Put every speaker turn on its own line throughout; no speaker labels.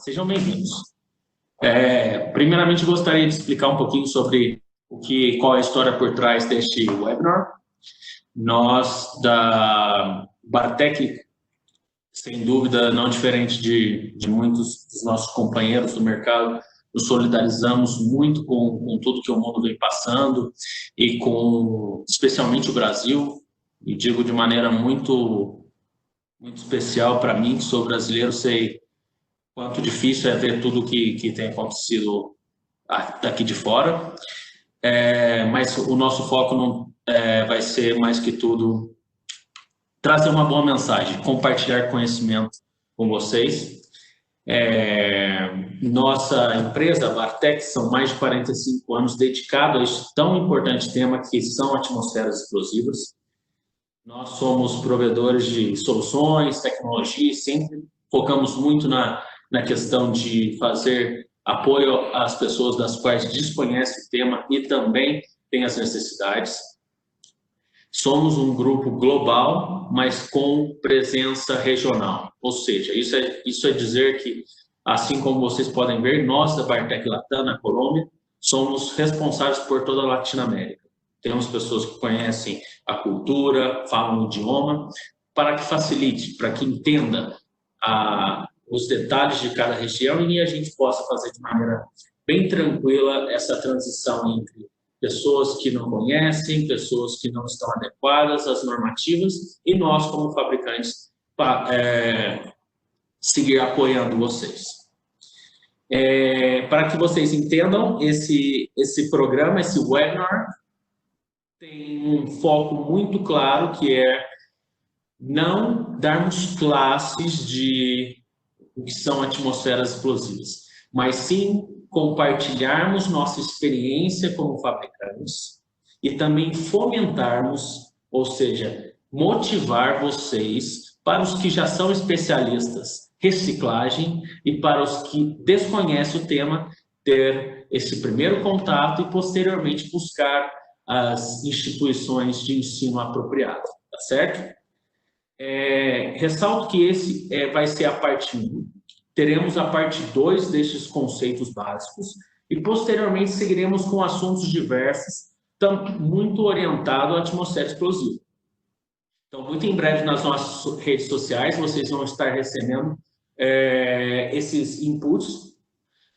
Sejam bem-vindos. Primeiramente, gostaria de explicar um pouquinho sobre qual é a história por trás deste webinar. Nós, da Bartec, sem dúvida, não diferente de muitos dos nossos companheiros do mercado, nos solidarizamos muito com tudo que o mundo vem passando e com, especialmente, o Brasil, e digo de maneira muito especial para mim, que sou brasileiro, sei quanto difícil é ver tudo que tem acontecido daqui de fora, mas o nosso foco não vai ser, mais que tudo, trazer uma boa mensagem, compartilhar conhecimento com vocês. Nossa empresa, a Bartec, são mais de 45 anos dedicados a este tão importante tema que são atmosferas explosivas. Nós somos provedores de soluções, tecnologia, e sempre focamos muito na questão de fazer apoio às pessoas das quais desconhecem o tema e também têm as necessidades. Somos um grupo global, mas com presença regional. Ou seja, isso é dizer que, assim como vocês podem ver, nós da Bartec Latam, na Colômbia, somos responsáveis por toda a Latinoamérica. Temos pessoas que conhecem a cultura, falam o idioma, para que facilite, para que entenda os detalhes de cada região e a gente possa fazer de maneira bem tranquila essa transição entre pessoas que não conhecem, pessoas que não estão adequadas às normativas e nós, como fabricantes, seguir apoiando vocês. Para que vocês entendam, esse programa, esse webinar, tem um foco muito claro, que é não darmos classes de o que são atmosferas explosivas, mas sim compartilharmos nossa experiência como fabricantes e também fomentarmos, ou seja, motivar vocês, para os que já são especialistas, reciclagem, e para os que desconhecem o tema, ter esse primeiro contato e posteriormente buscar as instituições de ensino apropriado, tá certo? Ressalto que esse vai ser a parte 1. Teremos a parte 2 destes conceitos básicos e, posteriormente, seguiremos com assuntos diversos, muito orientado à atmosfera explosiva. Então, muito em breve, nas nossas redes sociais, vocês vão estar recebendo esses inputs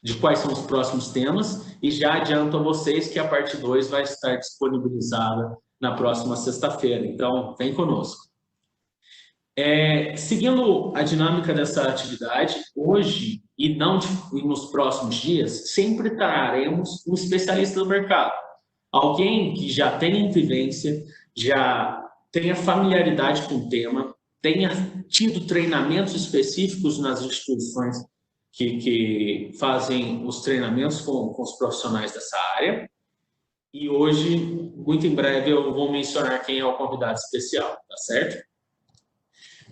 de quais são os próximos temas, e já adianto a vocês que a parte 2 vai estar disponibilizada na próxima sexta-feira. Então, vem conosco. Seguindo a dinâmica dessa atividade, hoje e nos próximos dias, sempre traremos um especialista do mercado. Alguém que já tenha vivência, já tenha familiaridade com o tema, tenha tido treinamentos específicos nas instituições que fazem os treinamentos com os profissionais dessa área. E hoje, muito em breve, eu vou mencionar quem é o convidado especial, tá certo?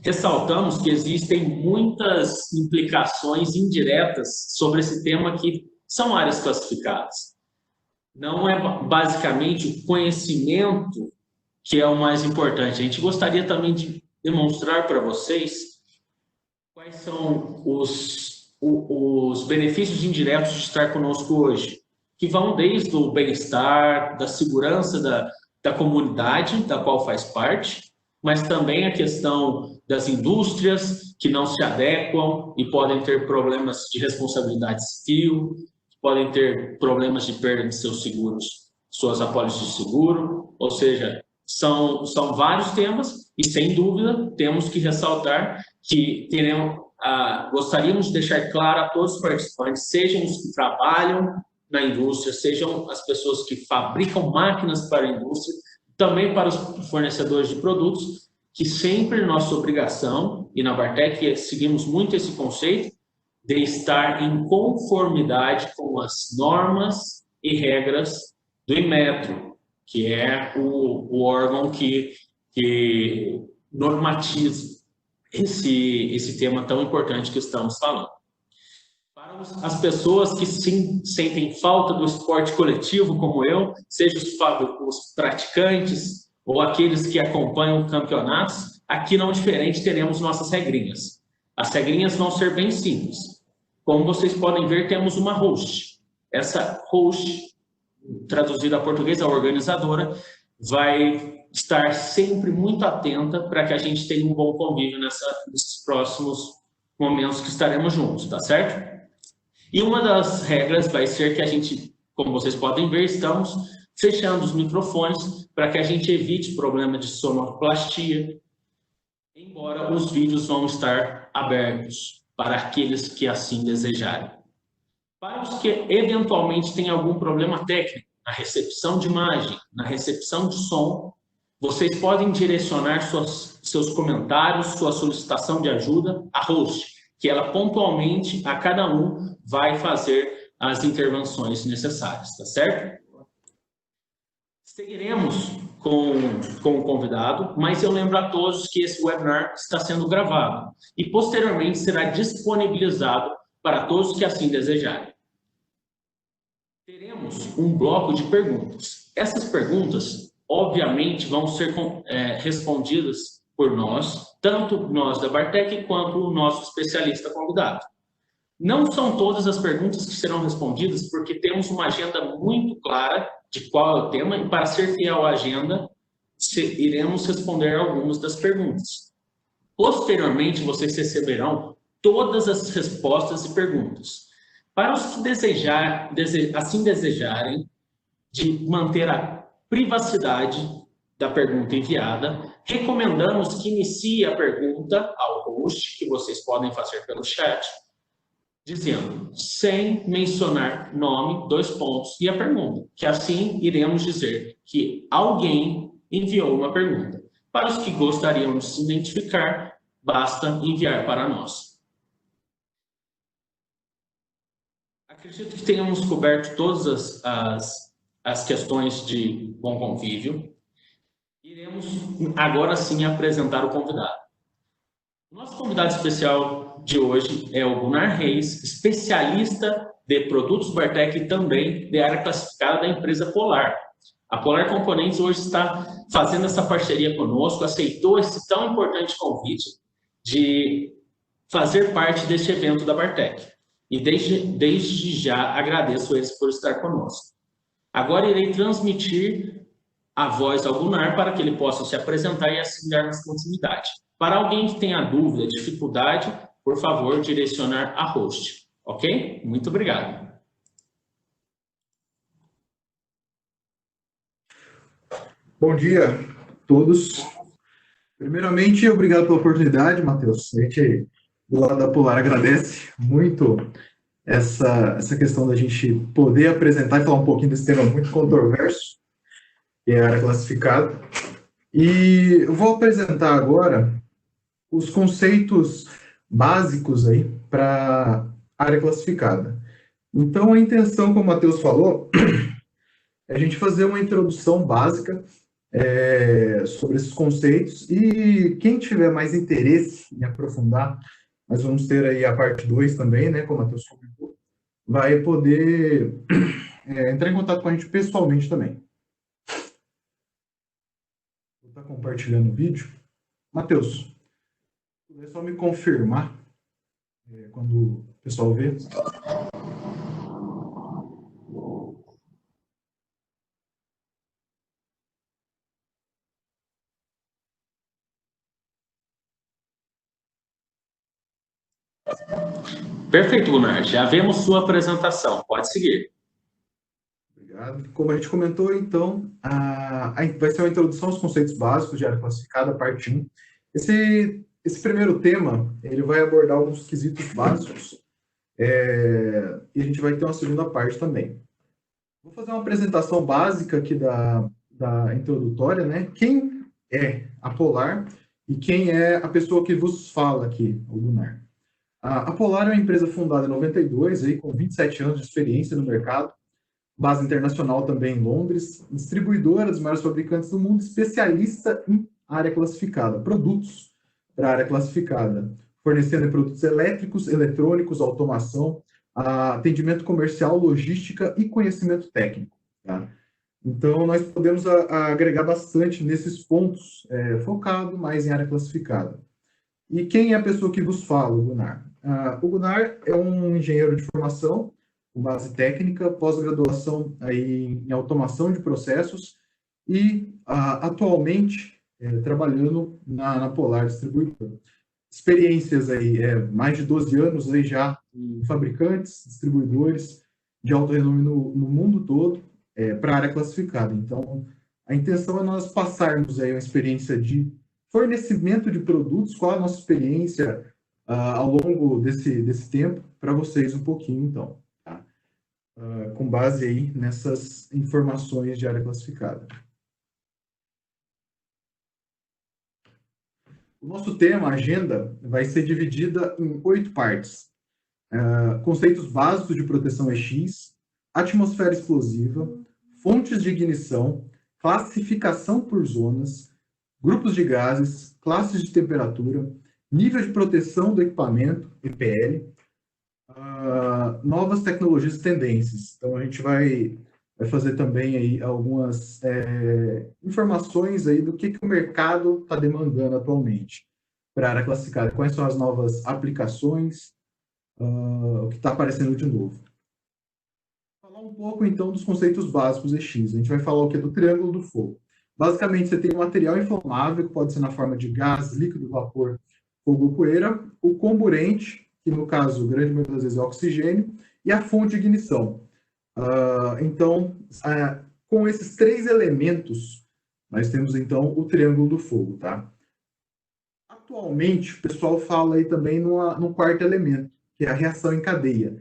Ressaltamos que existem muitas implicações indiretas sobre esse tema, que são áreas classificadas. Não é basicamente o conhecimento que é o mais importante. A gente gostaria também de demonstrar para vocês quais são os benefícios indiretos de estar conosco hoje, que vão desde o bem-estar, da segurança da comunidade da qual faz parte, mas também a questão das indústrias que não se adequam e podem ter problemas de responsabilidade civil, podem ter problemas de perda de seus seguros, suas apólices de seguro, ou seja, são vários temas e, sem dúvida, temos que ressaltar que gostaríamos de deixar claro a todos os participantes, sejam os que trabalham na indústria, sejam as pessoas que fabricam máquinas para a indústria, também para os fornecedores de produtos, que sempre nossa obrigação, e na Bartec seguimos muito esse conceito, de estar em conformidade com as normas e regras do Inmetro, que é o órgão que normatiza esse tema tão importante que estamos falando. Para as pessoas que sentem falta do esporte coletivo, como eu, seja os praticantes ou aqueles que acompanham campeonatos, aqui não diferente, teremos nossas regrinhas. As regrinhas vão ser bem simples. como vocês podem ver, temos uma host. Essa host, traduzida a português, a organizadora, vai estar sempre muito atenta para que a gente tenha um bom convívio nesses próximos momentos que estaremos juntos, tá certo? E uma das regras vai ser que a gente, como vocês podem ver, estamos fechando os microfones para que a gente evite problema de sonoplastia, embora os vídeos vão estar abertos para aqueles que assim desejarem. Para os que eventualmente têm algum problema técnico na recepção de imagem, na recepção de som, vocês podem direcionar seus comentários, sua solicitação de ajuda à host, que ela pontualmente, a cada um, vai fazer as intervenções necessárias, tá certo? Seguiremos com o convidado, mas eu lembro a todos que esse webinar está sendo gravado e posteriormente será disponibilizado para todos que assim desejarem. Teremos um bloco de perguntas. Essas perguntas, obviamente, vão ser respondidas por nós, tanto nós da Bartec quanto o nosso especialista convidado. Não são todas as perguntas que serão respondidas, porque temos uma agenda muito clara de qual é o tema, e para ser fiel à agenda, iremos responder algumas das perguntas. Posteriormente, vocês receberão todas as respostas e perguntas. Para os que assim desejarem, de manter a privacidade da pergunta enviada, recomendamos que inicie a pergunta ao host, que vocês podem fazer pelo chat, dizendo, sem mencionar nome, 2 pontos, e a pergunta, que assim iremos dizer que alguém enviou uma pergunta. Para os que gostariam de se identificar, basta enviar para nós. Acredito que tenhamos coberto todas as questões de bom convívio. Iremos agora sim apresentar o convidado. Nosso convidado especial de hoje é o Gunnar Reis, especialista de produtos Bartec e também de área classificada da empresa Polar. A Polar Componentes hoje está fazendo essa parceria conosco, aceitou esse tão importante convite de fazer parte deste evento da Bartec. E desde já agradeço eles por estar conosco. Agora irei transmitir a voz ao Gunnar para que ele possa se apresentar e assim darmos continuidade. Para alguém que tenha dúvida, dificuldade, por favor, direcionar a host. Ok? Muito obrigado.
Bom dia a todos. Primeiramente, obrigado pela oportunidade, Matheus. A gente, do lado da Polar, agradece muito essa questão da gente poder apresentar e falar um pouquinho desse tema muito controverso, que é a área classificada. E eu vou apresentar agora os conceitos básicos aí para a área classificada. Então, a intenção, como o Matheus falou, é a gente fazer uma introdução básica sobre esses conceitos, e quem tiver mais interesse em aprofundar, nós vamos ter aí a parte 2 também, né, como o Matheus comentou, vai poder entrar em contato com a gente pessoalmente também. Vou estar compartilhando o vídeo. Matheus, é só me confirmar quando o pessoal vê.
Perfeito, Gunnar. Já vemos sua apresentação. Pode seguir.
Obrigado. Como a gente comentou, então, vai ser uma introdução aos conceitos básicos de área classificada, parte 1. Esse primeiro tema, ele vai abordar alguns quesitos básicos, e a gente vai ter uma segunda parte também. Vou fazer uma apresentação básica aqui da introdutória, né? Quem é a Polar e quem é a pessoa que vos fala aqui, o Gunnar. A Polar é uma empresa fundada em 92, aí, com 27 anos de experiência no mercado, base internacional também em Londres, distribuidora dos maiores fabricantes do mundo, especialista em área classificada, produtos para área classificada, fornecendo produtos elétricos, eletrônicos, automação, atendimento comercial, logística e conhecimento técnico. Tá? Então, nós podemos agregar bastante nesses pontos, focado mais em área classificada. E quem é a pessoa que vos fala, Gunnar? O Gunnar é um engenheiro de formação, com base técnica, pós-graduação aí em automação de processos e atualmente trabalhando na Polar Distribuidora. Experiências aí, mais de 12 anos aí já em fabricantes, distribuidores de alto renome no mundo todo, para a área classificada. Então, a intenção é nós passarmos aí uma experiência de fornecimento de produtos, qual a nossa experiência ao longo desse tempo, para vocês um pouquinho, então, tá? Com base aí nessas informações de área classificada. O nosso tema, a agenda, vai ser dividida em 8 partes. Conceitos básicos de proteção EX, atmosfera explosiva, fontes de ignição, classificação por zonas, grupos de gases, classes de temperatura, nível de proteção do equipamento, EPL, novas tecnologias e tendências. Então, a gente vai fazer também aí algumas informações aí do que o mercado está demandando atualmente para a área classificada, quais são as novas aplicações, o que está aparecendo de novo. Vou falar um pouco, então, dos conceitos básicos EX. A gente vai falar o que é do triângulo do fogo. Basicamente, você tem um material inflamável, que pode ser na forma de gás, líquido, vapor, fogo ou poeira, o comburente, que no caso, grande maioria das vezes é oxigênio, e a fonte de ignição. Então, com esses 3 elementos, nós temos, então, o triângulo do fogo, tá? Atualmente, o pessoal fala aí também no quarto elemento, que é a reação em cadeia,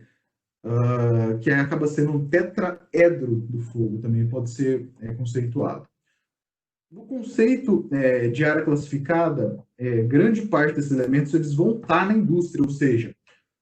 que acaba sendo um tetraedro do fogo, também pode ser conceituado. No conceito de área classificada, grande parte desses elementos eles vão estar na indústria, ou seja,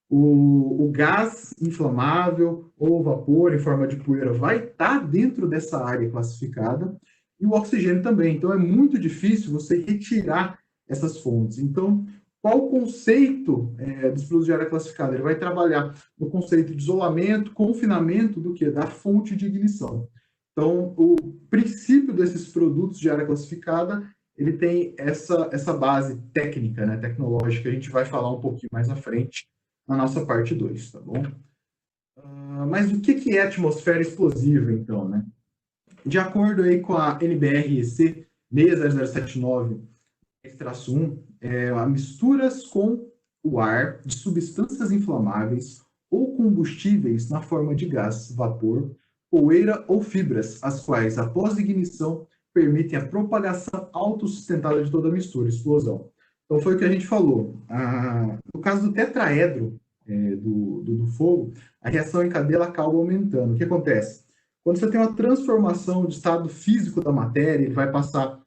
o gás inflamável ou o vapor em forma de poeira vai estar dentro dessa área classificada e o oxigênio também. Então, é muito difícil você retirar essas fontes. Então, qual o conceito dos produtos de área classificada? Ele vai trabalhar no conceito de isolamento, confinamento do quê? Da fonte de ignição. Então, o princípio desses produtos de área classificada, ele tem essa base técnica, né, tecnológica, a gente vai falar um pouquinho mais à frente na nossa parte 2, tá bom? Mas o que é atmosfera explosiva, então, né? De acordo aí com a NBR-EC 60079-1, misturas com o ar de substâncias inflamáveis ou combustíveis na forma de gás, vapor, poeira ou fibras, as quais, após ignição, permitem a propagação autossustentada de toda a mistura, explosão. Então, foi o que a gente falou. No caso do tetraedro do fogo, a reação em cadeia acaba aumentando. O que acontece? Quando você tem uma transformação de estado físico da matéria, ele vai passar,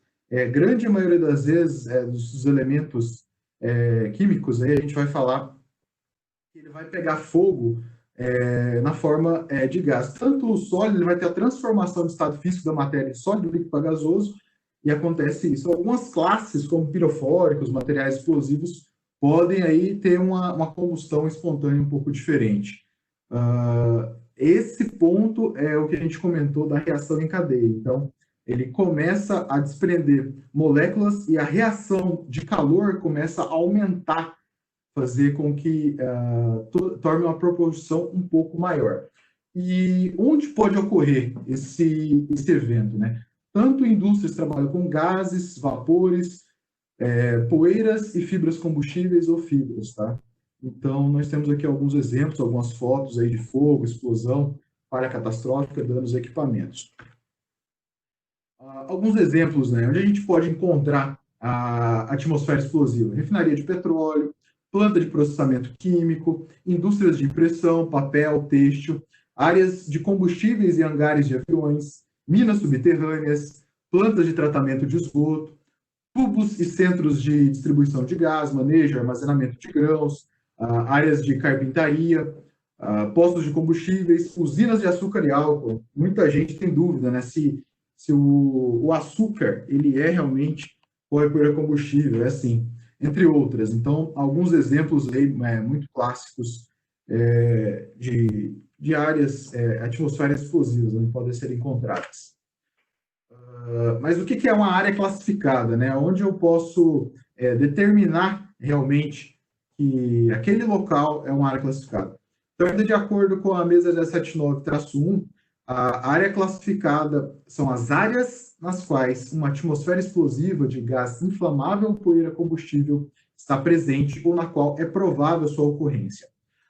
grande maioria das vezes, dos elementos químicos, aí a gente vai falar que ele vai pegar fogo na forma de gás. Tanto o sólido, ele vai ter a transformação de estado físico da matéria de sólido, líquido para gasoso, e acontece isso. Algumas classes, como pirofóricos, materiais explosivos, podem aí ter uma combustão espontânea um pouco diferente. Esse ponto é o que a gente comentou da reação em cadeia. Então, ele começa a desprender moléculas e a reação de calor começa a aumentar, fazer com que torne uma proporção um pouco maior. E onde pode ocorrer esse evento, né? Tanto indústrias trabalham com gases, vapores, poeiras e fibras combustíveis ou fibras, tá? Então, nós temos aqui alguns exemplos, algumas fotos aí de fogo, explosão, falha catastrófica, danos a equipamentos. Alguns exemplos, né? Onde a gente pode encontrar a atmosfera explosiva? Refinaria de petróleo, planta de processamento químico, indústrias de impressão, papel, têxtil, áreas de combustíveis e hangares de aviões, minas subterrâneas, plantas de tratamento de esgoto, tubos e centros de distribuição de gás, manejo, armazenamento de grãos, áreas de carpintaria, postos de combustíveis, usinas de açúcar e álcool. Muita gente tem dúvida, né, se o açúcar ele é realmente ou é por combustível, é assim, entre outras. Então, alguns exemplos aí muito clássicos de áreas atmosféricas explosivas onde podem ser encontradas. Mas o que é uma área classificada, né? Onde eu posso determinar realmente que aquele local é uma área classificada. Então, ainda de acordo com a mesa 1079-1, a área classificada são as áreas nas quais uma atmosfera explosiva de gás inflamável ou poeira combustível está presente ou na qual é provável sua ocorrência,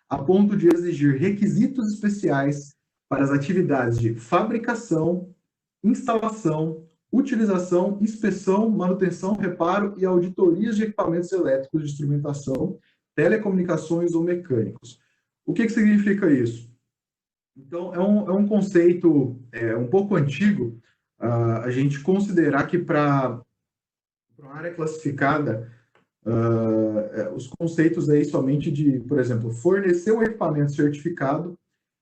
a ponto de exigir requisitos especiais para as atividades de fabricação, instalação, utilização, inspeção, manutenção, reparo e auditorias de equipamentos elétricos de instrumentação, telecomunicações ou mecânicos. O que significa isso? Então, é um conceito um pouco antigo, a gente considerar que para uma área classificada, os conceitos aí somente de, por exemplo, fornecer um equipamento certificado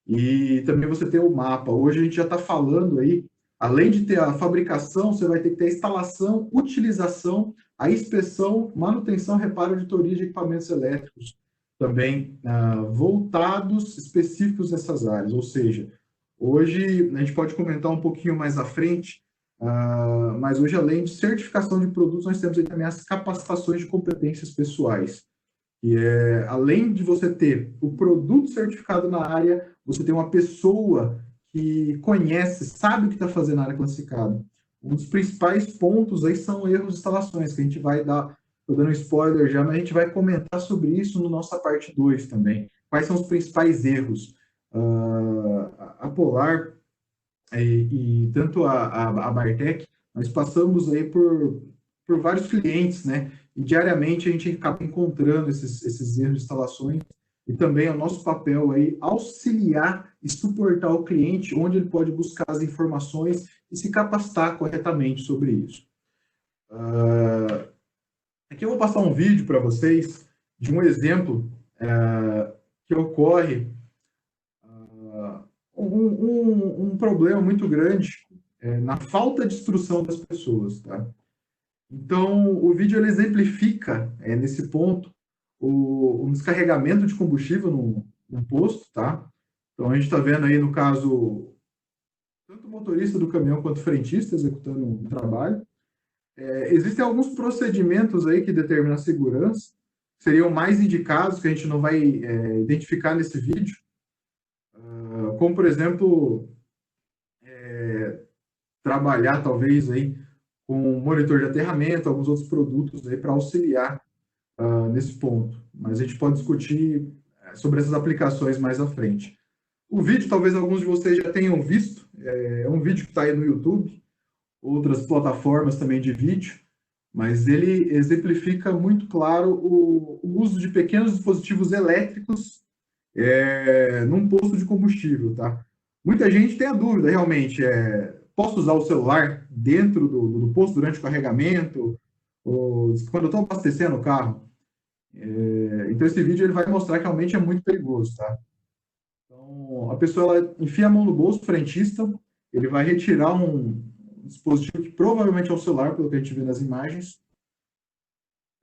e também você ter o mapa. Hoje a gente já está falando aí, além de ter a fabricação, você vai ter que ter a instalação, utilização, a inspeção, manutenção, reparo, auditoria de equipamentos elétricos, também voltados, específicos nessas áreas. Ou seja, hoje, a gente pode comentar um pouquinho mais à frente, mas hoje, além de certificação de produtos, nós temos aí também as capacitações de competências pessoais. E além de você ter o produto certificado na área, você tem uma pessoa que conhece, sabe o que está fazendo na área classificada. Um dos principais pontos aí são erros de instalações, que a gente vai dar, estou dando spoiler já, mas a gente vai comentar sobre isso na nossa parte 2 também. Quais são os principais erros? A Polar e tanto a Bartec, nós passamos aí por vários clientes, né? E diariamente a gente acaba encontrando esses erros de instalações e também é o nosso papel aí auxiliar e suportar o cliente onde ele pode buscar as informações e se capacitar corretamente sobre isso. Aqui eu vou passar um vídeo para vocês de um exemplo que ocorre um problema muito grande na falta de instrução das pessoas, tá? Então, o vídeo ele exemplifica, nesse ponto, o descarregamento de combustível no posto, tá? Então, a gente está vendo aí, no caso, tanto o motorista do caminhão quanto o frentista executando um trabalho. Existem alguns procedimentos aí que determinam a segurança, seriam mais indicados, que a gente não vai identificar nesse vídeo, como, por exemplo, trabalhar, talvez, aí, com monitor de aterramento, alguns outros produtos aí para auxiliar nesse ponto. Mas a gente pode discutir sobre essas aplicações mais à frente. O vídeo, talvez alguns de vocês já tenham visto, é um vídeo que está aí no YouTube, outras plataformas também de vídeo, mas ele exemplifica muito claro o uso de pequenos dispositivos elétricos num posto de combustível, tá? Muita gente tem a dúvida, realmente, posso usar o celular dentro do posto durante o carregamento, ou quando eu estou abastecendo o carro? Então, esse vídeo ele vai mostrar que realmente é muito perigoso, tá? Então, a pessoa ela enfia a mão no bolso, frentista, ele vai retirar um dispositivo que provavelmente é o celular, pelo que a gente vê nas imagens.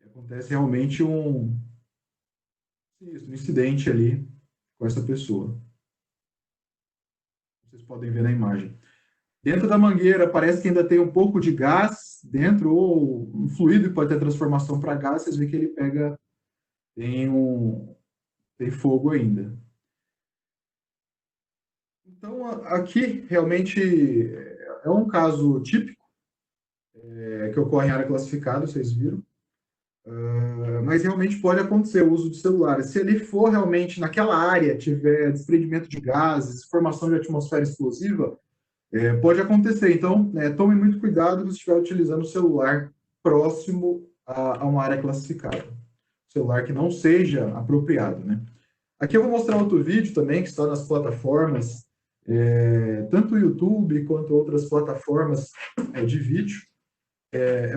Acontece realmente um incidente ali com essa pessoa. Vocês podem ver na imagem. Dentro da mangueira parece que ainda tem um pouco de gás dentro, ou um fluido que pode ter transformação para gás. Vocês veem que ele tem fogo ainda. Então, aqui realmente é um caso típico que ocorre em área classificada, vocês viram. Mas realmente pode acontecer o uso de celulares. Se ele for realmente naquela área, tiver desprendimento de gases, formação de atmosfera explosiva, pode acontecer. Então, tome muito cuidado se estiver utilizando o celular próximo a uma área classificada. Celular que não seja apropriado, né? Aqui eu vou mostrar outro vídeo também, que está nas plataformas, tanto o YouTube quanto outras plataformas de vídeo.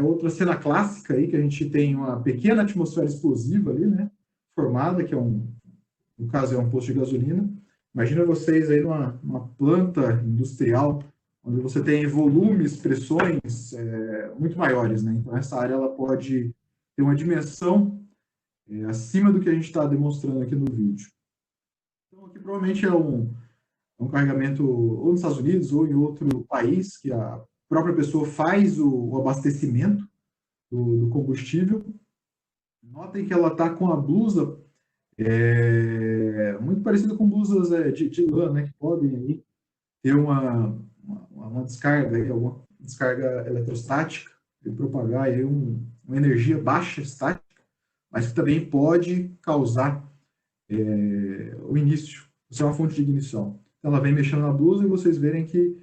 Outra cena clássica aí, que a gente tem uma pequena atmosfera explosiva ali, né? Formada, que no caso é um posto de gasolina. Imagina vocês aí numa planta industrial, onde você tem volumes, pressões muito maiores, né? Então, essa área ela pode ter uma dimensão acima do que a gente está demonstrando aqui no vídeo. Então, aqui provavelmente é um carregamento ou nos Estados Unidos ou em outro país, que a própria pessoa faz o abastecimento do combustível. Notem que ela está com a blusa muito parecida com blusas de lã, né, que podem aí ter uma descarga, aí, alguma descarga eletrostática e propagar aí uma energia baixa estática, mas que também pode causar o início, isso é uma fonte de ignição. Então, ela vem mexendo na blusa e vocês verem que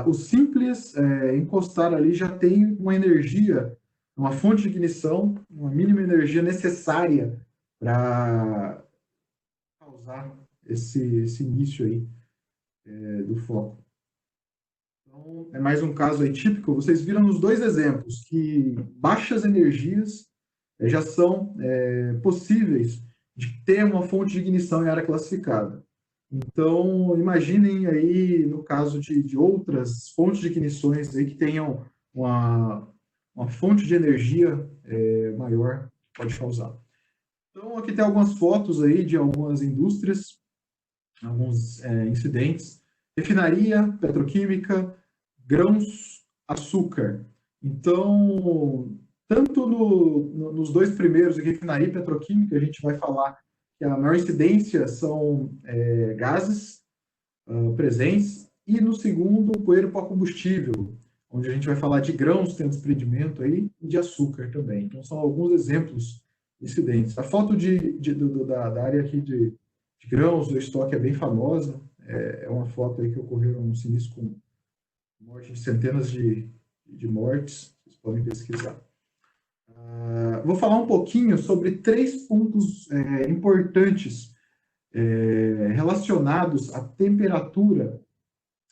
o simples encostar ali já tem uma energia, uma fonte de ignição, uma mínima energia necessária para causar esse início aí do foco. Então, é mais um caso aí típico. Vocês viram nos dois exemplos que baixas energias já são possíveis de ter uma fonte de ignição em área classificada. Então, imaginem aí, no caso de outras fontes de ignições aí que tenham uma fonte de energia maior, pode causar. Então, aqui tem algumas fotos aí de algumas indústrias, alguns incidentes. Refinaria, petroquímica, grãos, açúcar. Então, tanto nos dois primeiros, aqui, refinaria e petroquímica, a gente vai falar que a maior incidência são gases presentes, e no segundo, poeira para combustível, onde a gente vai falar de grãos, tem um desprendimento aí, e de açúcar também. Então, são alguns exemplos de incidentes. A foto da área aqui de grãos, do estoque é bem famosa, é uma foto aí que ocorreram um sinistro com morte de centenas de mortes, vocês podem pesquisar. Vou falar um pouquinho sobre 3 pontos importantes relacionados à temperatura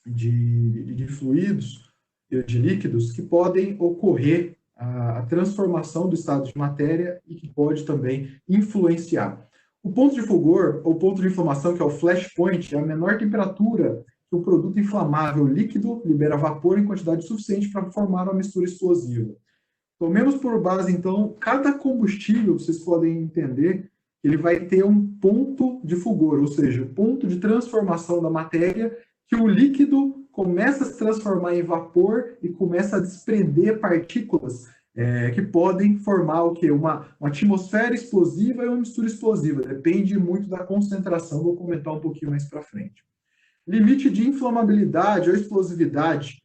de fluidos, de líquidos, que podem ocorrer a transformação do estado de matéria e que pode também influenciar. O ponto de fulgor, ou ponto de inflamação, que é o flash point, é a menor temperatura que o produto inflamável líquido libera vapor em quantidade suficiente para formar uma mistura explosiva. Tomemos por base, então, cada combustível, vocês podem entender, ele vai ter um ponto de fulgor, ou seja, ponto de transformação da matéria, que o líquido começa a se transformar em vapor e começa a desprender partículas que podem formar o quê? Uma atmosfera explosiva e uma mistura explosiva. Depende muito da concentração, vou comentar um pouquinho mais para frente. Limite de inflamabilidade ou explosividade,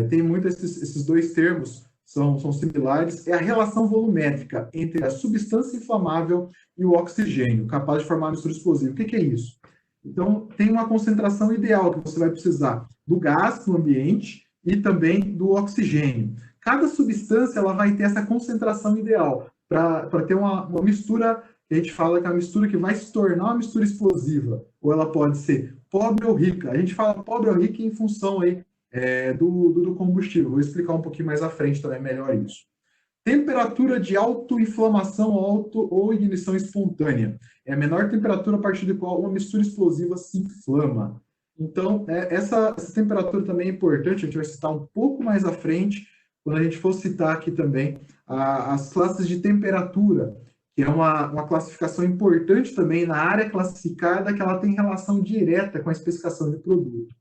tem muito esses dois termos, são similares, é a relação volumétrica entre a substância inflamável e o oxigênio, capaz de formar uma mistura explosiva. O que é isso? Então, tem uma concentração ideal que você vai precisar do gás no ambiente e também do oxigênio. Cada substância ela vai ter essa concentração ideal para ter uma mistura, que a gente fala que é uma mistura que vai se tornar uma mistura explosiva, ou ela pode ser pobre ou rica. A gente fala pobre ou rica em função aí, do combustível. Vou explicar um pouquinho mais à frente também melhor isso. Temperatura de autoinflamação ou ignição espontânea. É a menor temperatura a partir da qual uma mistura explosiva se inflama. Então, essa temperatura também é importante, a gente vai citar um pouco mais à frente, quando a gente for citar aqui também as classes de temperatura, que é uma classificação importante também na área classificada, que ela tem relação direta com a especificação de produto.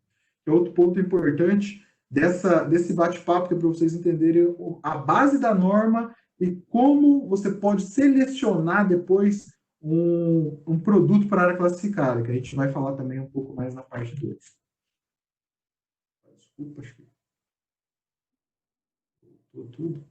Outro ponto importante desse bate-papo, que é para vocês entenderem a base da norma e como você pode selecionar depois um produto para a área classificada, que a gente vai falar também um pouco mais na parte 2. Desculpa, acho que voltou tudo.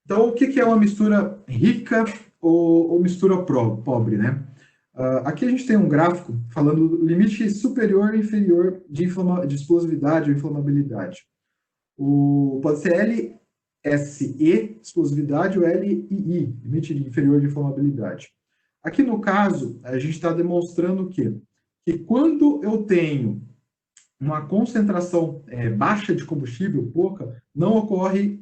Então, o que é uma mistura rica ou mistura pobre, né? Aqui a gente tem um gráfico falando do limite superior e inferior de explosividade ou inflamabilidade. Pode ser LSE, explosividade, ou LII, limite inferior de inflamabilidade. Aqui no caso, a gente está demonstrando o quê? Que quando eu tenho uma concentração baixa de combustível, pouca, não ocorre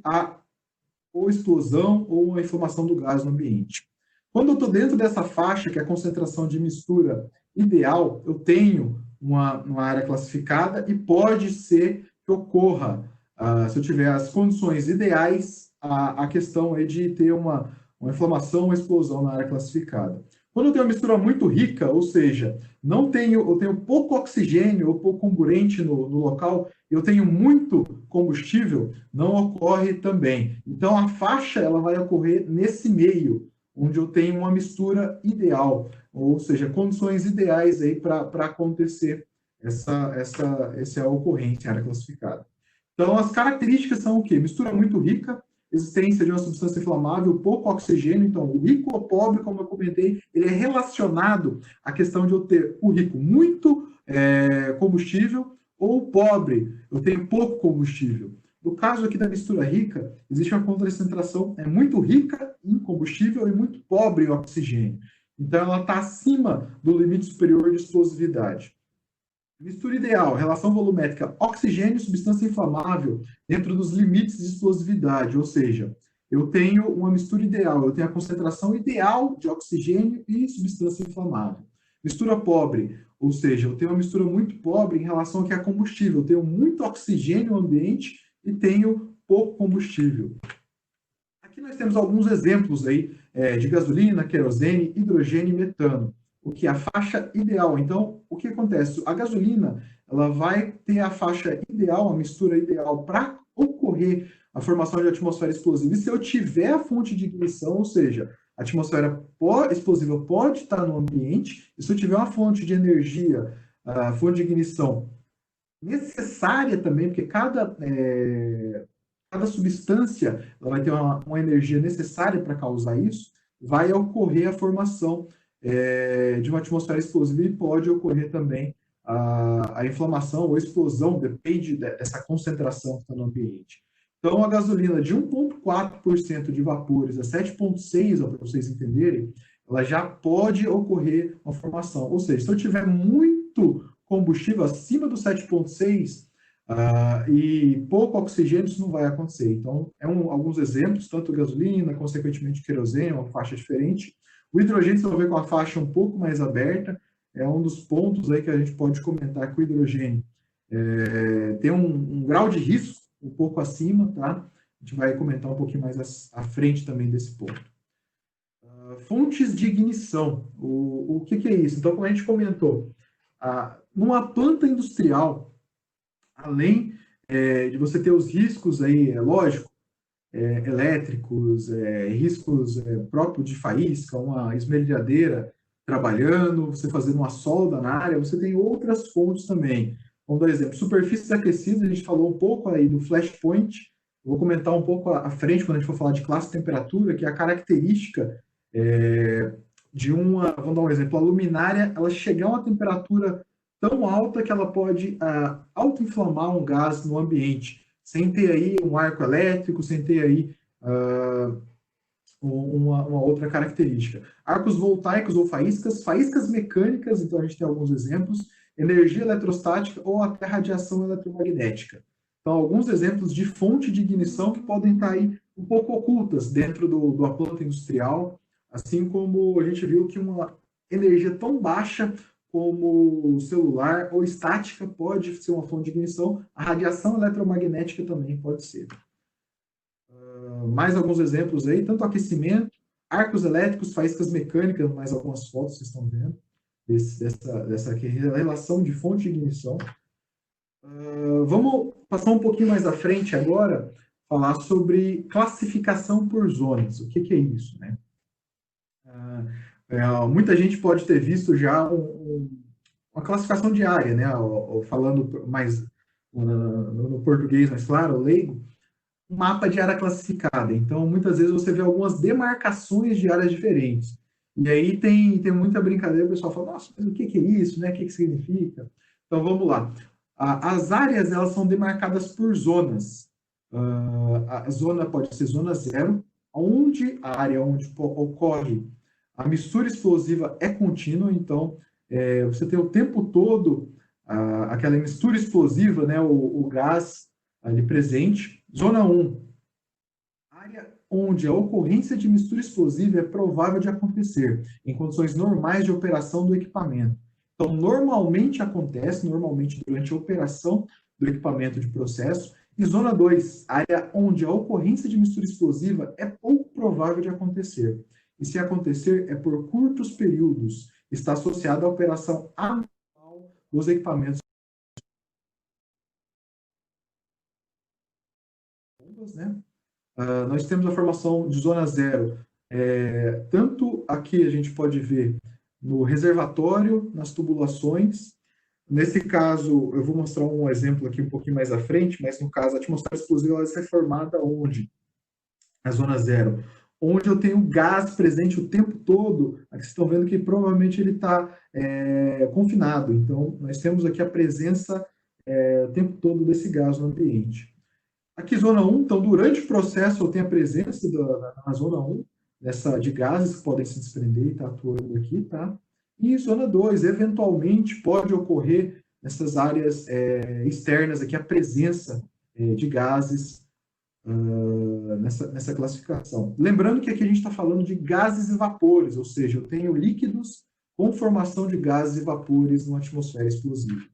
ou explosão ou uma inflamação do gás no ambiente. Quando eu estou dentro dessa faixa, que é a concentração de mistura ideal, eu tenho uma área classificada e pode ser que ocorra, se eu tiver as condições ideais, a questão é de ter uma inflamação ou explosão na área classificada. Quando eu tenho uma mistura muito rica, ou seja, eu tenho pouco oxigênio ou pouco comburente no local, eu tenho muito combustível, não ocorre também. Então, a faixa ela vai ocorrer nesse meio, onde eu tenho uma mistura ideal, ou seja, condições ideais aí para acontecer essa ocorrência em área classificada. Então, as características são o quê? Mistura muito rica, existência de uma substância inflamável, pouco oxigênio. Então, o rico ou pobre, como eu comentei, ele é relacionado à questão de eu ter o rico muito combustível ou o pobre, eu tenho pouco combustível. No caso aqui da mistura rica, existe uma concentração muito rica em combustível e muito pobre em oxigênio. Então, ela está acima do limite superior de explosividade. Mistura ideal, relação volumétrica, oxigênio e substância inflamável dentro dos limites de explosividade, ou seja, eu tenho uma mistura ideal, eu tenho a concentração ideal de oxigênio e substância inflamável. Mistura pobre, ou seja, eu tenho uma mistura muito pobre em relação ao que é combustível, eu tenho muito oxigênio no ambiente e tenho pouco combustível. Aqui nós temos alguns exemplos aí de gasolina, querosene, hidrogênio e metano, o que é a faixa ideal. Então, o que acontece? A gasolina ela vai ter a faixa ideal, a mistura ideal para ocorrer a formação de atmosfera explosiva. E se eu tiver a fonte de ignição, ou seja, a atmosfera explosiva pode estar no ambiente, e se eu tiver uma fonte de energia, a fonte de ignição necessária também, porque cada substância ela vai ter uma energia necessária para causar isso, vai ocorrer a formação de uma atmosfera explosiva e pode ocorrer também a inflamação ou explosão, depende dessa concentração que está no ambiente. Então, a gasolina de 1,4% de vapores a 7,6%, para vocês entenderem, ela já pode ocorrer uma formação. Ou seja, se eu tiver muito combustível acima do 7,6%, e pouco oxigênio, isso não vai acontecer. Então, alguns exemplos, tanto gasolina, consequentemente querosene, uma faixa diferente. O hidrogênio, você vai ver com a faixa um pouco mais aberta, é um dos pontos aí que a gente pode comentar que o hidrogênio tem um grau de risco um pouco acima, tá? A gente vai comentar um pouquinho mais à frente também desse ponto. Fontes de ignição. O que é isso? Então, como a gente comentou, numa planta industrial, além de você ter os riscos aí, lógico, elétricos, riscos próprios de faísca, uma esmerilhadeira trabalhando, você fazendo uma solda na área, você tem outras fontes também. Vamos dar exemplo, superfícies aquecidas, a gente falou um pouco aí do flashpoint, vou comentar um pouco à frente, quando a gente for falar de classe temperatura, que é a característica vamos dar um exemplo, a luminária, ela chegar a uma temperatura tão alta que ela pode autoinflamar um gás no ambiente, sem ter aí um arco elétrico, sem ter aí uma outra característica. Arcos voltaicos ou faíscas mecânicas, então a gente tem alguns exemplos, energia eletrostática ou até radiação eletromagnética. Então, alguns exemplos de fonte de ignição que podem estar aí um pouco ocultas dentro da planta industrial, assim como a gente viu que uma energia tão baixa como celular ou estática pode ser uma fonte de ignição, a radiação eletromagnética também pode ser. Mais alguns exemplos aí, tanto aquecimento, arcos elétricos, faíscas mecânicas, mais algumas fotos vocês estão vendo, dessa relação de fonte de ignição. Vamos passar um pouquinho mais à frente agora, falar sobre classificação por zonas. O que é isso, né? Muita gente pode ter visto já uma classificação de área, né? Falando mais no português, mais claro, leigo, um mapa de área classificada. Então, muitas vezes você vê algumas demarcações de áreas diferentes. E aí tem muita brincadeira, o pessoal fala, nossa, mas o que é isso, né? O que significa? Então, vamos lá. As áreas, elas são demarcadas por zonas. A zona pode ser zona 0, a área onde ocorre a mistura explosiva é contínua, então você tem o tempo todo aquela mistura explosiva, né, o gás ali presente. Zona 1, área onde a ocorrência de mistura explosiva é provável de acontecer, em condições normais de operação do equipamento. Então, normalmente durante a operação do equipamento de processo. E zona 2, área onde a ocorrência de mistura explosiva é pouco provável de acontecer. e se acontecer é por curtos períodos. Está associado à operação anual dos equipamentos, né? Nós temos a formação de zona zero. Tanto aqui a gente pode ver no reservatório, nas tubulações. Nesse caso, eu vou mostrar um exemplo aqui um pouquinho mais à frente, mas no caso, a atmosfera explosiva ela vai ser formada onde? Na zona zero. Onde eu tenho gás presente o tempo todo. Aqui vocês estão vendo que provavelmente ele está confinado. Então, nós temos aqui a presença o tempo todo desse gás no ambiente. Aqui, zona 1, então, durante o processo, eu tenho a presença na zona 1, de gases que podem se desprender e está atuando aqui, tá? E zona 2, eventualmente, pode ocorrer nessas áreas externas aqui, a presença de gases nessa classificação. Lembrando que aqui a gente está falando de gases e vapores, ou seja, eu tenho líquidos com formação de gases e vapores numa atmosfera explosiva.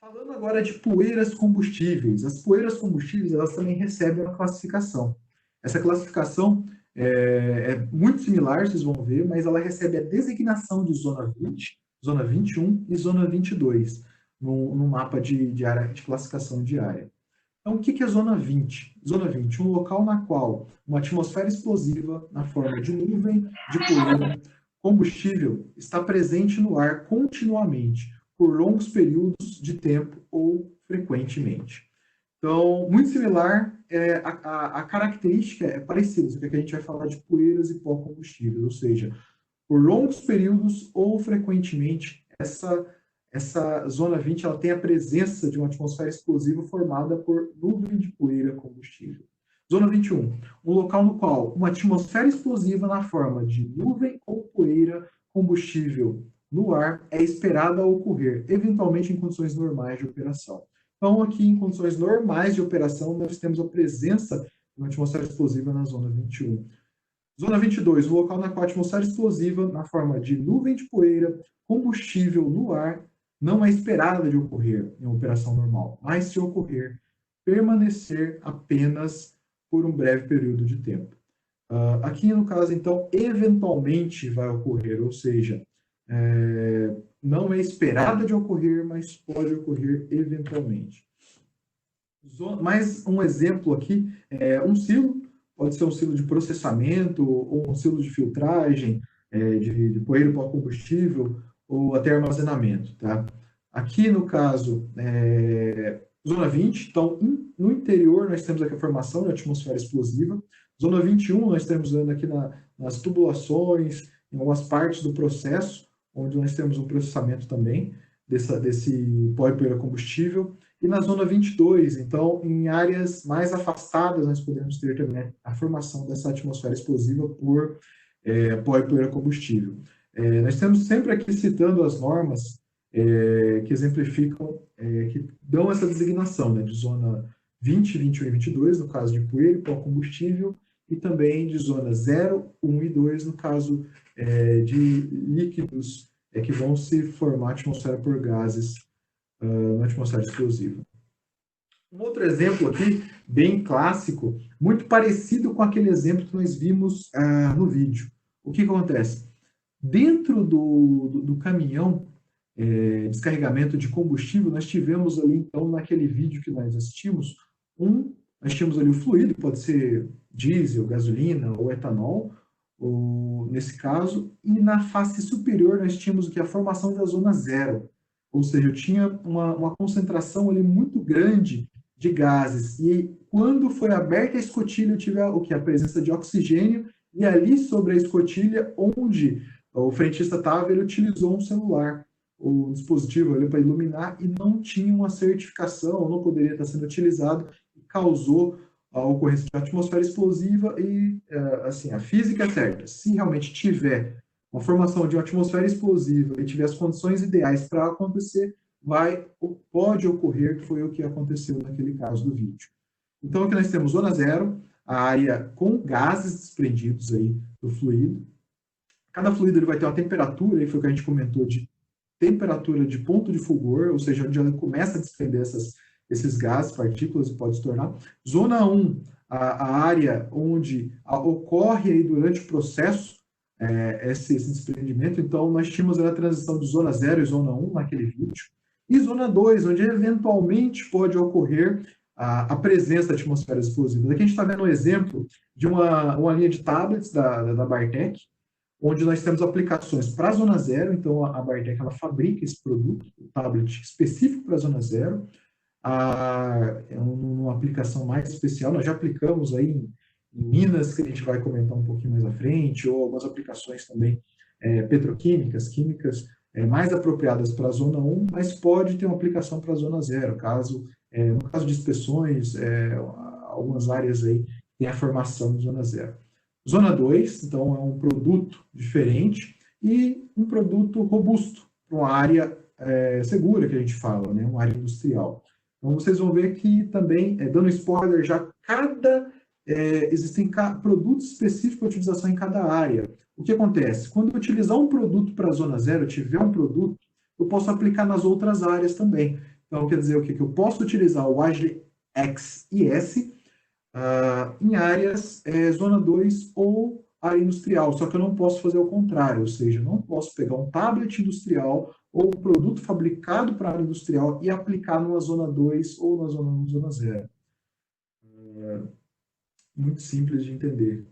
Falando agora de poeiras combustíveis. As poeiras combustíveis, elas também recebem uma classificação. Essa classificação é muito similar, vocês vão ver, mas ela recebe a designação de zona 20, zona 21 e zona 22, no mapa de área de classificação de área. Então, o que é zona 20? Zona 20, um local na qual uma atmosfera explosiva, na forma de nuvem, de poeira, combustível, está presente no ar continuamente, por longos períodos de tempo ou frequentemente. Então, muito similar, a característica é parecida, só que aqui a gente vai falar de poeiras e pó combustível, ou seja, por longos períodos ou frequentemente, essa zona 20 ela tem a presença de uma atmosfera explosiva formada por nuvem de poeira combustível. Zona 21, um local no qual uma atmosfera explosiva na forma de nuvem ou poeira combustível no ar é esperada a ocorrer, eventualmente em condições normais de operação. Então, aqui em condições normais de operação, nós temos a presença de uma atmosfera explosiva na zona 21. Zona 22, o local na qual a atmosfera explosiva, na forma de nuvem de poeira, combustível no ar, não é esperada de ocorrer em uma operação normal, mas se ocorrer, permanecer apenas por um breve período de tempo. Aqui, no caso, então, eventualmente vai ocorrer, ou seja, não é esperada de ocorrer, mas pode ocorrer eventualmente. Mais um exemplo aqui, um silo, pode ser um silo de processamento, ou um silo de filtragem, de poeira para combustível, ou até armazenamento. Tá? Aqui, no caso, zona 20, então, no interior, nós temos aqui a formação da atmosfera explosiva. Zona 21, nós estamos vendo aqui nas tubulações, em algumas partes do processo, onde nós temos um processamento também desse pó e poeira combustível. E na zona 22, então, em áreas mais afastadas, nós podemos ter também a formação dessa atmosfera explosiva por pó e poeira combustível. Nós estamos sempre aqui citando as normas que exemplificam, que dão essa designação, né, de zona 20, 21 e 22, no caso de poeira e pó combustível, e também de zona 0, 1 e 2, no caso de líquidos que vão se formar atmosfera por gases na atmosfera explosiva. Um outro exemplo aqui, bem clássico, muito parecido com aquele exemplo que nós vimos no vídeo. O que acontece? Dentro do caminhão descarregamento de combustível, nós tivemos ali, então, naquele vídeo que nós assistimos, nós tínhamos ali o fluido, pode ser diesel, gasolina ou etanol, nesse caso, e na face superior nós tínhamos o que? A formação da zona 0, ou seja, eu tinha uma concentração ali muito grande de gases, e quando foi aberta a escotilha, eu tive o que? A presença de oxigênio, e ali sobre a escotilha, onde o frentista estava, ele utilizou um celular, o dispositivo ali para iluminar, e não tinha uma certificação, não poderia estar sendo utilizado, e causou a ocorrência de uma atmosfera explosiva. E, assim, a física é certa. Se realmente tiver uma formação de uma atmosfera explosiva e tiver as condições ideais para acontecer, pode ocorrer, que foi o que aconteceu naquele caso do vídeo. Então, aqui nós temos zona 0, a área com gases desprendidos aí do fluido. Cada fluido ele vai ter uma temperatura, aí foi o que a gente comentou, de temperatura de ponto de fulgor, ou seja, onde ela começa a desprender esses gases, partículas, e pode se tornar. Zona 1, a área onde ocorre aí durante o processo esse desprendimento. Então, nós tínhamos a transição de zona 0 e zona 1 naquele vídeo, e zona 2, onde eventualmente pode ocorrer a presença de atmosferas explosivas. Aqui a gente está vendo um exemplo de uma linha de tablets da Bartec, onde nós temos aplicações para a zona 0, então a Bartec ela fabrica esse produto, o tablet específico para a zona 0, é uma aplicação mais especial, nós já aplicamos aí em Minas, que a gente vai comentar um pouquinho mais à frente, ou algumas aplicações também petroquímicas, químicas, mais apropriadas para a zona 1, mas pode ter uma aplicação para a zona 0, no caso de inspeções, algumas áreas aí tem a formação de zona 0. Zona 2, então, é um produto diferente e um produto robusto para uma área segura, que a gente fala, né? Uma área industrial. Então, vocês vão ver que também, dando spoiler, já existem produtos específicos para utilização em cada área. O que acontece? Quando eu utilizar um produto para a zona 0, eu tiver um produto, eu posso aplicar nas outras áreas também. Então, quer dizer, o que eu posso utilizar o Agile X e S em áreas zona 2 ou área industrial, só que eu não posso fazer o contrário, ou seja, eu não posso pegar um tablet industrial ou um produto fabricado para a área industrial e aplicar numa zona 2 ou na zona 1, zona 0. Muito simples de entender.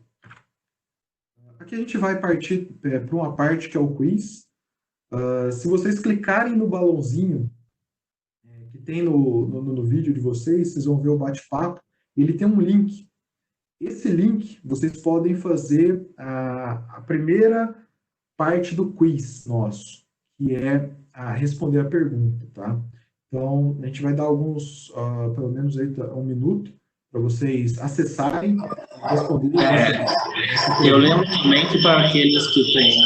Aqui a gente vai partir para uma parte que é o quiz. Se vocês clicarem no balãozinho que tem no vídeo de vocês, vocês vão ver o bate-papo. Ele tem um link. Esse link, vocês podem fazer a primeira parte do quiz nosso, que é responder a pergunta, tá? Então, a gente vai dar pelo menos aí, um minuto, para vocês acessarem e responderem essa
Eu
pergunta.
lembro também que para aqueles que têm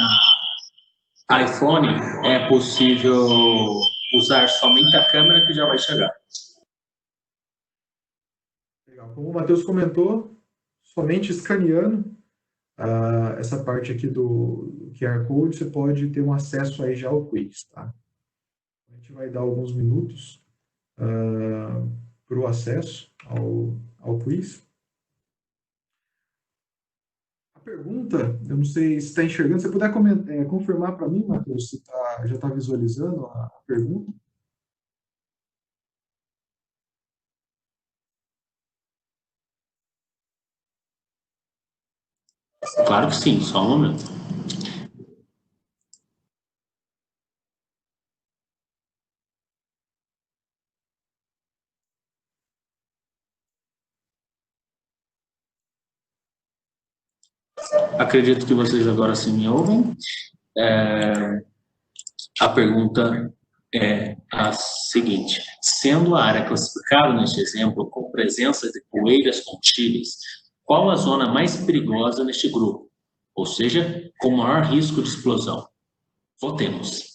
iPhone, é possível usar somente a câmera que já vai chegar.
Legal. Como o Matheus comentou, somente escaneando essa parte aqui do QR Code, você pode ter um acesso aí já ao quiz, tá? A gente vai dar alguns minutos para o acesso ao quiz. A pergunta, eu não sei se está enxergando, se você puder confirmar para mim, Matheus, se já está visualizando a pergunta.
Claro que sim, só um momento. Acredito que vocês agora sim me ouvem. A pergunta é a seguinte: sendo a área classificada neste exemplo com presença de poeiras contíveis, qual a zona mais perigosa neste grupo? Ou seja, com maior risco de explosão? Votemos.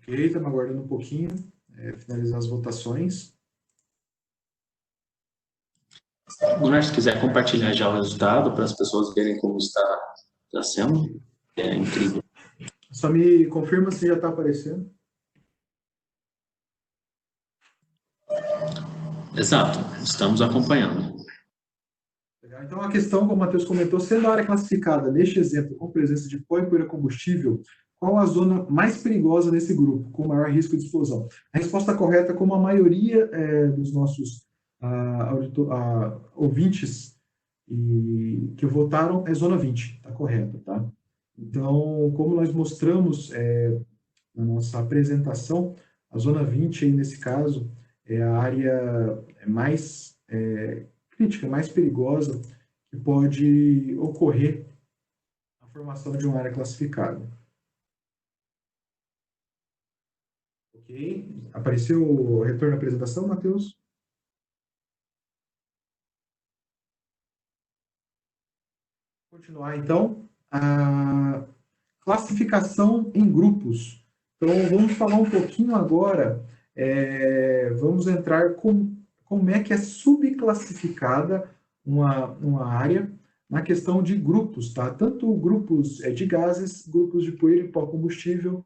Ok, estamos aguardando um pouquinho, finalizar as votações.
Gunnar, se quiser compartilhar já o resultado para as pessoas verem como está sendo, é incrível.
Só me confirma se já está aparecendo.
Exato, estamos acompanhando.
Então, a questão, como o Matheus comentou, sendo a área classificada, neste exemplo, com presença de pó e poeira combustível, qual a zona mais perigosa nesse grupo, com maior risco de explosão? A resposta correta, como a maioria dos nossos ouvintes que votaram, é zona 20, está correto, tá? Então, como nós mostramos na nossa apresentação, a zona 20, aí, nesse caso, é a área mais crítica, mais perigosa, que pode ocorrer a formação de uma área classificada. Ok? Apareceu o retorno à apresentação, Matheus? Continuar, então, a classificação em grupos. Então, vamos falar um pouquinho agora, vamos entrar com como é que é subclassificada uma área na questão de grupos, tá? Tanto grupos de gases, grupos de poeira e pó combustível,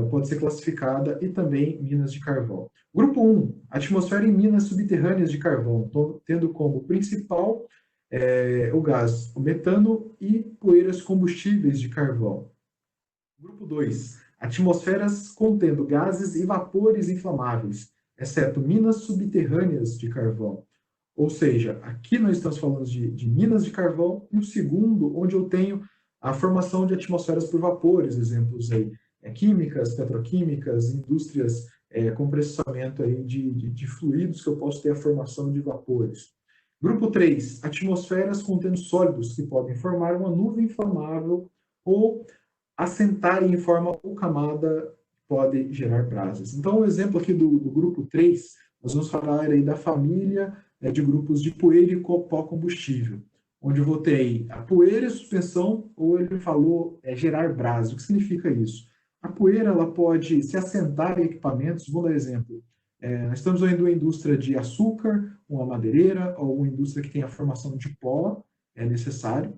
pode ser classificada, e também minas de carvão. Grupo 1, atmosfera e minas subterrâneas de carvão, tendo como principal o gás, o metano e poeiras combustíveis de carvão. Grupo 2, atmosferas contendo gases e vapores inflamáveis, exceto minas subterrâneas de carvão. Ou seja, aqui nós estamos falando de minas de carvão, e o segundo, onde eu tenho a formação de atmosferas por vapores, exemplos aí, químicas, petroquímicas, indústrias com processamento aí de fluidos, que eu posso ter a formação de vapores. Grupo 3, atmosferas contendo sólidos que podem formar uma nuvem inflamável ou assentarem em forma ou camada pode gerar brasas. Então, o exemplo aqui do grupo 3, nós vamos falar aí da família de grupos de poeira e pó combustível, onde eu vou ter a poeira e suspensão, ou ele falou gerar brasa. O que significa isso? A poeira ela pode se assentar em equipamentos, vou dar exemplo, nós estamos vendo uma indústria de açúcar, uma madeireira, ou uma indústria que tem a formação de pó, é necessário.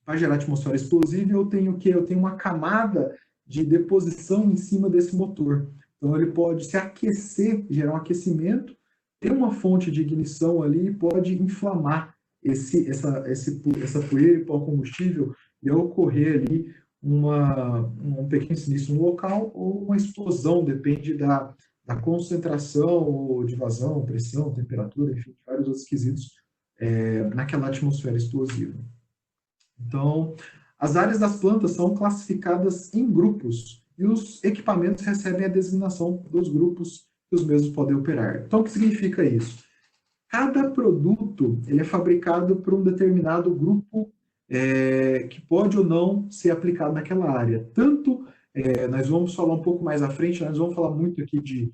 Para gerar atmosfera explosiva, eu tenho o quê? Eu tenho uma camada de deposição em cima desse motor. Então, ele pode se aquecer, gerar um aquecimento, ter uma fonte de ignição ali e pode inflamar essa poeira e pó combustível e ocorrer ali um pequeno sinistro no local ou uma explosão, depende da concentração ou de vazão, pressão, temperatura, enfim, vários outros quesitos naquela atmosfera explosiva. Então, as áreas das plantas são classificadas em grupos e os equipamentos recebem a designação dos grupos que os mesmos podem operar. Então, o que significa isso? Cada produto ele é fabricado por um determinado grupo que pode ou não ser aplicado naquela área. Tanto, nós vamos falar um pouco mais à frente, nós vamos falar muito aqui de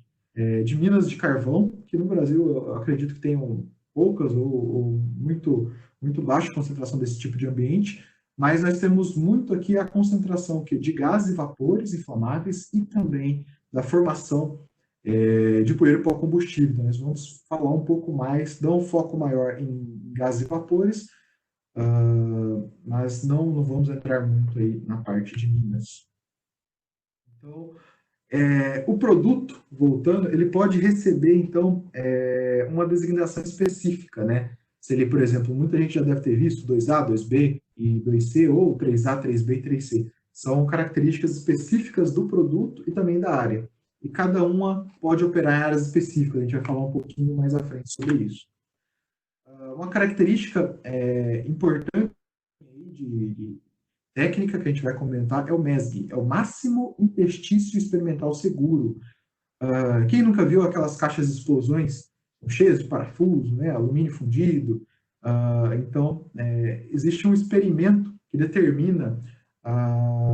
minas de carvão, que no Brasil eu acredito que tenham poucas ou muito baixa concentração desse tipo de ambiente, mas nós temos muito aqui a concentração de gases e vapores inflamáveis e também da formação de poeira e pó combustível. Então, nós vamos falar um pouco mais, dar um foco maior em gases e vapores, mas não vamos entrar muito aí na parte de minas. Então, o produto, voltando, ele pode receber, então, uma designação específica, né? Se ele, por exemplo, muita gente já deve ter visto 2A, 2B e 2C, ou 3A, 3B e 3C. São características específicas do produto e também da área. E cada uma pode operar em áreas específicas. A gente vai falar um pouquinho mais à frente sobre isso. Uma característica importante de técnica que a gente vai comentar é o MESG, é o Máximo Interstício Experimental Seguro. Quem nunca viu aquelas caixas de explosões cheias de parafuso, né, alumínio fundido? Então, existe um experimento que determina,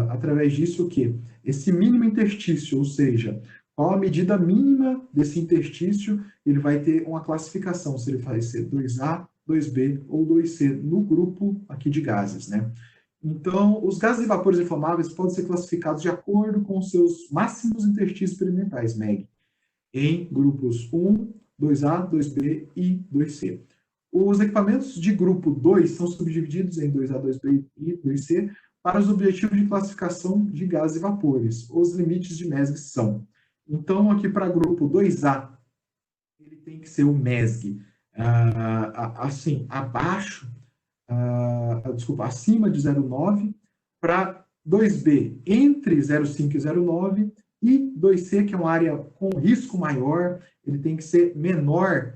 através disso, o quê? Esse mínimo interstício, ou seja, qual a medida mínima desse interstício, ele vai ter uma classificação, se ele vai ser 2A, 2B ou 2C, no grupo aqui de gases, né? Então, os gases e vapores inflamáveis podem ser classificados de acordo com seus máximos interstícios experimentais, MEG, em grupos 1, 2A, 2B e 2C. Os equipamentos de grupo 2 são subdivididos em 2A, 2B e 2C para os objetivos de classificação de gases e vapores. Os limites de MESG são. Então, aqui para grupo 2A, ele tem que ser o MESG, assim, abaixo, acima de 0,9, para 2B entre 0,5 e 0,9, e 2C, que é uma área com risco maior, ele tem que ser menor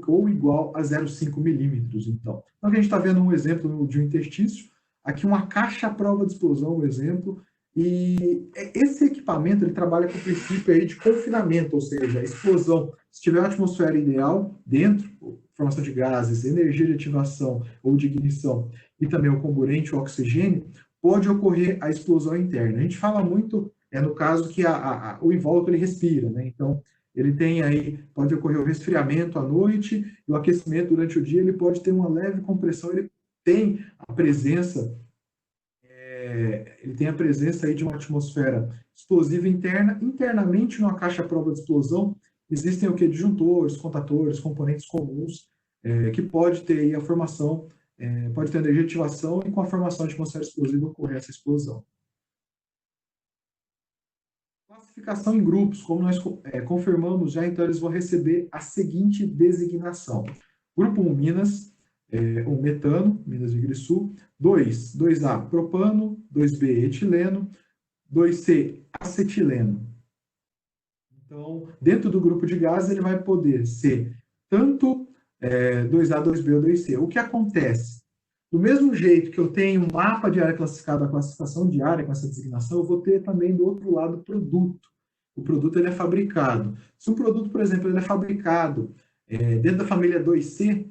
ou igual a 0,5 milímetros. Então, a gente está vendo um exemplo de um interstício, aqui uma caixa à prova de explosão, um exemplo, e esse equipamento ele trabalha com o princípio aí de confinamento, ou seja, a explosão, se tiver uma atmosfera ideal dentro, formação de gases, energia de ativação ou de ignição, e também o comburente, o oxigênio, pode ocorrer a explosão interna. A gente fala muito, no caso que o invólucro ele respira, né? Então, ele tem aí, pode ocorrer o resfriamento à noite e o aquecimento durante o dia, ele pode ter uma leve compressão, ele tem a presença aí de uma atmosfera explosiva interna. Internamente, numa caixa à prova de explosão, existem o que? Disjuntores, contatores, componentes comuns, que pode ter aí a formação, pode ter energia de ativação e com a formação de atmosfera explosiva ocorrer essa explosão. Classificação em grupos, como nós confirmamos já, então eles vão receber a seguinte designação. Grupo 1, Minas, o metano, Minas de Sul. 2A, propano. 2B, etileno. 2C, acetileno. Então, dentro do grupo de gases, ele vai poder ser tanto 2A, 2B ou 2C. O que acontece? Do mesmo jeito que eu tenho um mapa de área classificada, a classificação de área com essa designação, eu vou ter também do outro lado o produto. O produto ele é fabricado. Se um produto, por exemplo, ele é fabricado dentro da família 2C,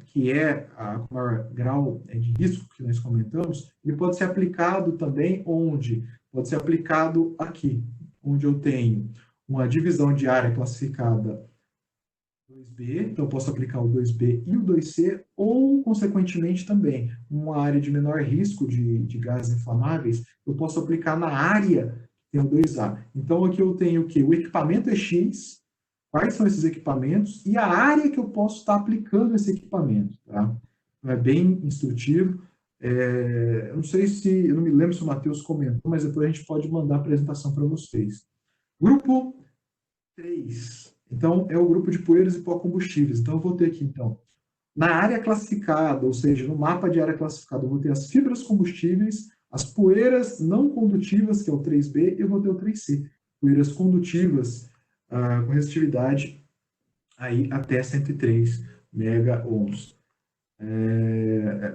que é o maior grau de risco que nós comentamos, ele pode ser aplicado também onde? Pode ser aplicado aqui, onde eu tenho uma divisão de área classificada 2B, então eu posso aplicar o 2B e o 2C, ou, consequentemente, também, uma área de menor risco de gases inflamáveis, eu posso aplicar na área que tem o 2A. Então, aqui eu tenho o quê? O equipamento é X, quais são esses equipamentos, e a área que eu posso estar aplicando esse equipamento. Tá? Então, é bem instrutivo. Eu não sei se, eu não me lembro se o Matheus comentou, mas depois a gente pode mandar a apresentação para vocês. Grupo 3. Então, é o grupo de poeiras e pó-combustíveis. Então, eu vou ter aqui, então, na área classificada, ou seja, no mapa de área classificada, eu vou ter as fibras combustíveis, as poeiras não condutivas, que é o 3B, e eu vou ter o 3C. Poeiras condutivas com resistividade aí até 103 mega-ohms.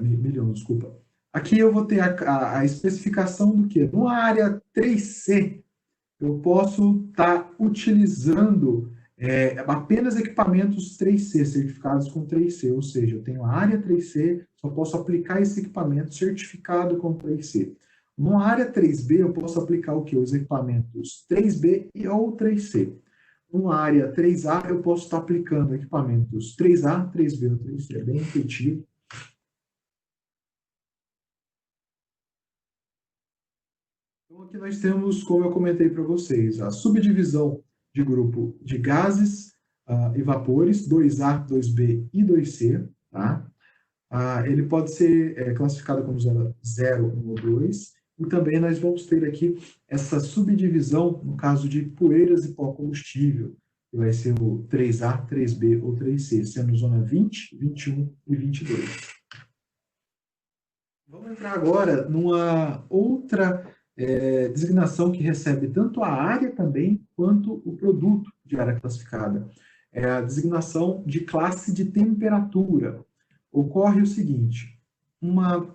Milhões, desculpa. Aqui eu vou ter a especificação do que? No área 3C, eu posso estar utilizando apenas equipamentos 3C, certificados com 3C, ou seja, eu tenho a área 3C, só posso aplicar esse equipamento certificado com 3C. No área 3B, eu posso aplicar o que? Os equipamentos 3B ou 3C. No área 3A, eu posso estar aplicando equipamentos 3A, 3B ou 3C. É bem intuitivo. Então, aqui nós temos, como eu comentei para vocês, a subdivisão de grupo de gases e vapores, 2A, 2B e 2C. Tá? Ele pode ser classificado como 0, 1 ou 2. E também nós vamos ter aqui essa subdivisão, no caso de poeiras e pó combustível, que vai ser o 3A, 3B ou 3C, sendo zona 20, 21 e 22. Vamos entrar agora numa outra designação que recebe tanto a área também quanto o produto de área classificada. É a designação de classe de temperatura. Ocorre o seguinte: uma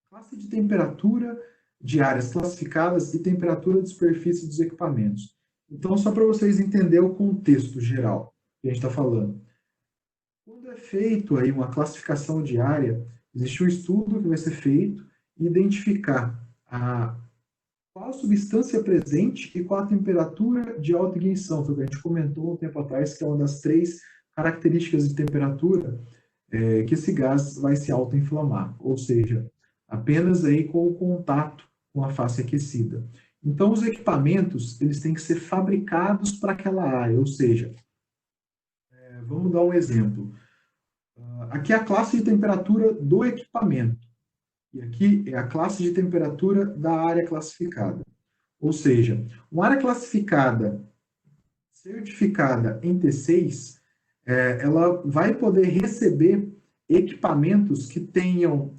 classe de temperatura de áreas classificadas e temperatura de superfície dos equipamentos. Então, só para vocês entenderem o contexto geral que a gente está falando. Quando é feito aí uma classificação de área, existe um estudo que vai ser feito e identificar qual a substância presente e qual a temperatura de alta ignição. Foi o que a gente comentou um tempo atrás, que é uma das 3 características de temperatura que esse gás vai se autoinflamar, ou seja, apenas aí com o contato com a face aquecida. Então, os equipamentos, eles têm que ser fabricados para aquela área, ou seja, vamos dar um exemplo. Aqui é a classe de temperatura do equipamento, e aqui é a classe de temperatura da área classificada. Ou seja, uma área classificada certificada em T6, ela vai poder receber equipamentos que tenham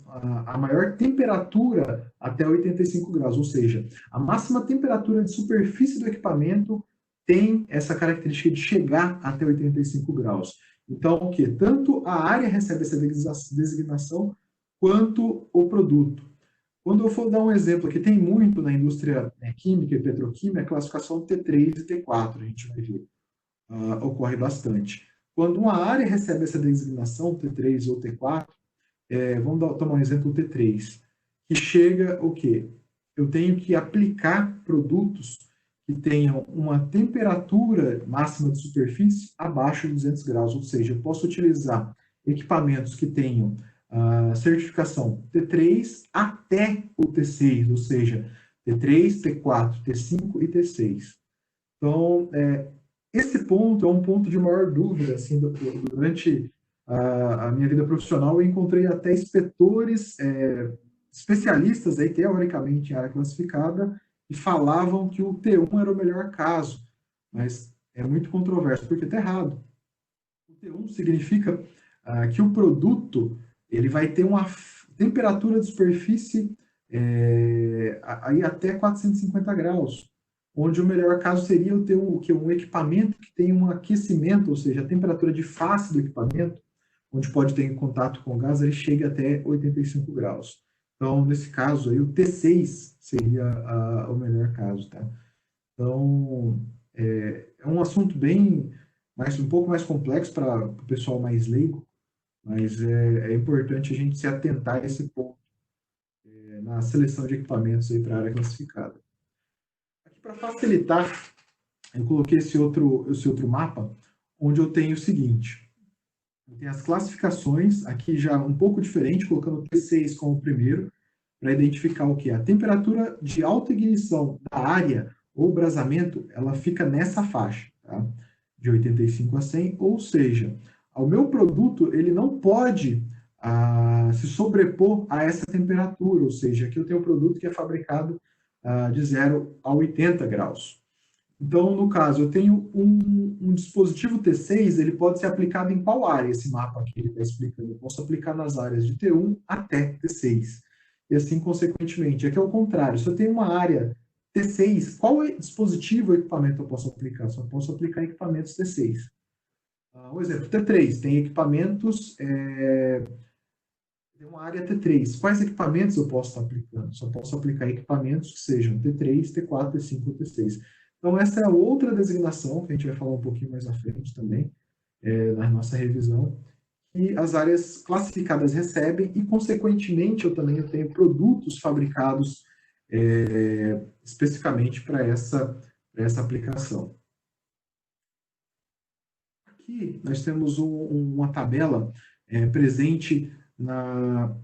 a maior temperatura até 85 graus, ou seja, a máxima temperatura de superfície do equipamento tem essa característica de chegar até 85 graus. Então, o que? Tanto a área recebe essa designação, quanto o produto. Quando eu for dar um exemplo aqui, tem muito na indústria química e petroquímica, a classificação T3 e T4, a gente vai ver. Ocorre bastante. Quando uma área recebe essa designação, T3 ou T4, vamos tomar um exemplo, o T3, que chega o quê? Eu tenho que aplicar produtos que tenham uma temperatura máxima de superfície abaixo de 200 graus, ou seja, eu posso utilizar equipamentos que tenham a certificação T3 até o T6, ou seja, T3, T4, T5 e T6. Então, esse ponto é um ponto de maior dúvida. Assim, durante a minha vida profissional, eu encontrei até inspetores, especialistas, aí, teoricamente, em área classificada, e falavam que o T1 era o melhor caso, mas é muito controverso, porque está errado. O T1 significa que o produto ele vai ter uma temperatura de superfície aí até 450 graus, onde o melhor caso seria eu ter um equipamento que tem um aquecimento, ou seja, a temperatura de face do equipamento, onde pode ter contato com o gás, ele chega até 85 graus. Então, nesse caso aí, o T6 seria o melhor caso, tá? Então, é um assunto um pouco mais complexo para o pessoal mais leigo, mas é importante a gente se atentar a esse ponto na seleção de equipamentos para a área classificada. Aqui, para facilitar, eu coloquei esse outro mapa, onde eu tenho o seguinte: eu tenho as classificações, aqui já um pouco diferente, colocando o T6 como primeiro, para identificar o que? A temperatura de alta ignição da área ou brasamento, ela fica nessa faixa, tá? De 85 a 100, ou seja, o meu produto ele não pode se sobrepor a essa temperatura, ou seja, aqui eu tenho um produto que é fabricado de 0 a 80 graus. Então, no caso, eu tenho um dispositivo T6, ele pode ser aplicado em qual área? Esse mapa aqui ele está explicando. Eu posso aplicar nas áreas de T1 até T6. E assim, consequentemente. Aqui é o contrário. Se eu tenho uma área T6, qual dispositivo ou equipamento eu posso aplicar? Só posso aplicar equipamentos T6. Um exemplo, T3, tem equipamentos... Tem uma área T3. Quais equipamentos eu posso estar aplicando? Só posso aplicar equipamentos que sejam T3, T4, T5 ou T6. Então, essa é outra designação, que a gente vai falar um pouquinho mais à frente também, na nossa revisão, que as áreas classificadas recebem e, consequentemente, eu tenho produtos fabricados especificamente para essa aplicação. Aqui nós temos uma tabela presente na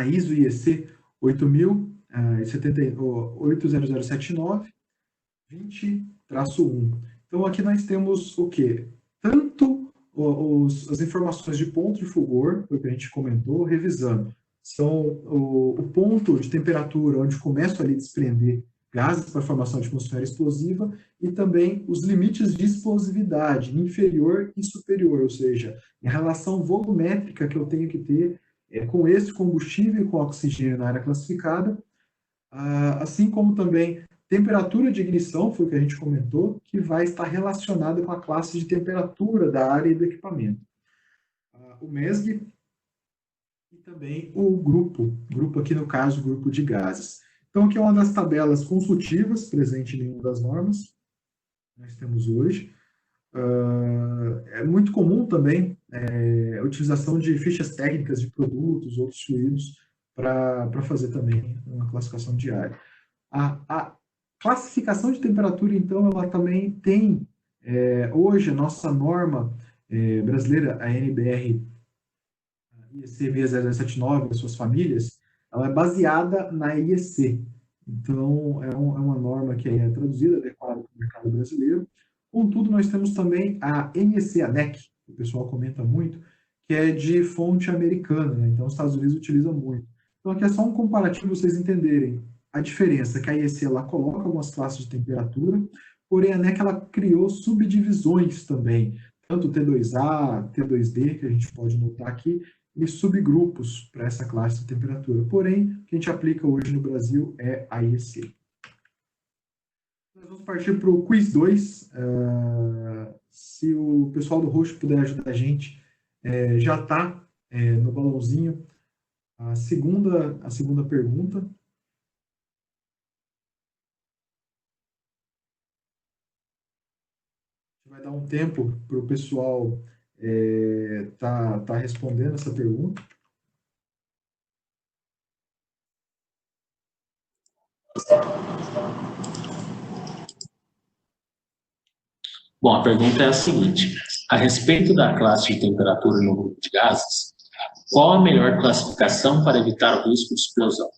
ISO IEC 8079 20-1. Então, aqui nós temos o quê? Tanto as informações de ponto de fulgor, foi o que a gente comentou, revisando. São o ponto de temperatura onde começam ali a desprender gases para a formação de atmosfera explosiva e também os limites de explosividade, inferior e superior, ou seja, em relação volumétrica que eu tenho que ter com esse combustível e com oxigênio na área classificada, assim como também temperatura de ignição, foi o que a gente comentou, que vai estar relacionada com a classe de temperatura da área e do equipamento. O MESG e também o grupo aqui no caso, grupo de gases. Então, aqui é uma das tabelas consultivas, presente em nenhuma das normas que nós temos hoje. É muito comum também a utilização de fichas técnicas de produtos, outros fluidos, para fazer também uma classificação de área. A classificação de temperatura, então, ela também tem, hoje, a nossa norma brasileira, a NBR IEC 60079, as suas famílias, ela é baseada na IEC. Então, é uma norma que é traduzida, adequada para o mercado brasileiro. Contudo, nós temos também a NEC, a NEC, que o pessoal comenta muito, que é de fonte americana, né? Então, os Estados Unidos utilizam muito. Então, aqui é só um comparativo para vocês entenderem a diferença, que a IEC ela coloca algumas classes de temperatura, porém a NEC ela criou subdivisões também, tanto T2A, T2D, que a gente pode notar aqui, e subgrupos para essa classe de temperatura. Porém, o que a gente aplica hoje no Brasil é a IEC. Nós vamos partir para o quiz 2. Se o pessoal do host puder ajudar a gente, já está no balãozinho a segunda pergunta. Vai dar um tempo para o pessoal tá respondendo essa pergunta.
Bom, a pergunta é a seguinte: a respeito da classe de temperatura no grupo de gases, Qual a melhor classificação para evitar o risco de explosão?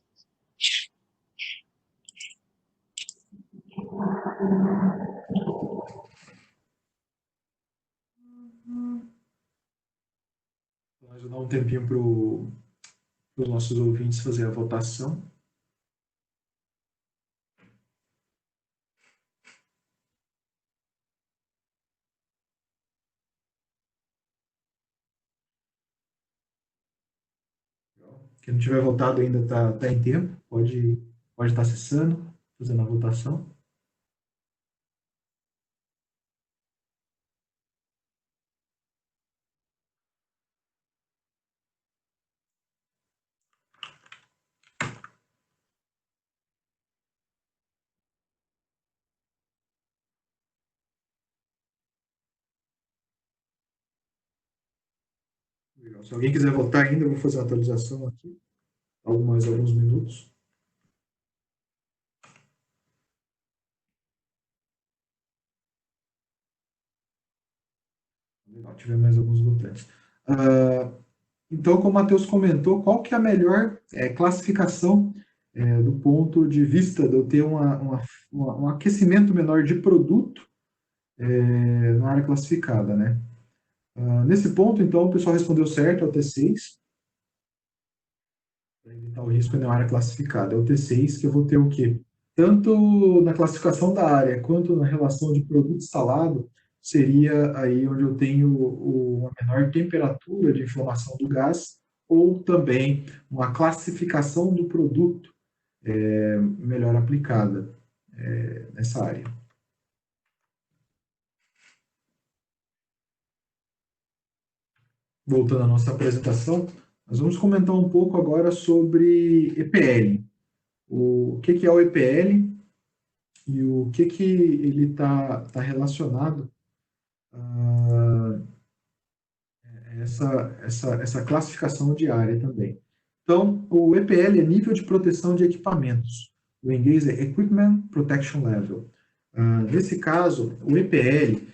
Vamos dar um tempinho para os nossos ouvintes fazer a votação. Quem não tiver votado ainda está em tempo, pode estar acessando, fazendo a votação. Legal. Se alguém quiser votar ainda, eu vou fazer uma atualização aqui, alguns minutos. Legal, tivemos mais alguns votantes. Então, como o Matheus comentou, qual que é a melhor classificação do ponto de vista de eu ter um aquecimento menor de produto na área classificada, né? Nesse ponto, então, o pessoal respondeu certo, é o T6, para evitar o risco na área classificada. É o T6 que eu vou ter o quê? Tanto na classificação da área quanto na relação de produto instalado, seria aí onde eu tenho uma menor temperatura de inflamação do gás ou também uma classificação do produto melhor aplicada nessa área. Voltando à nossa apresentação, nós vamos comentar um pouco agora sobre EPL. O que é o EPL e o que ele está relacionado a essa classificação de área também. Então, o EPL é nível de proteção de equipamentos. O inglês é Equipment Protection Level. Nesse caso, o EPL,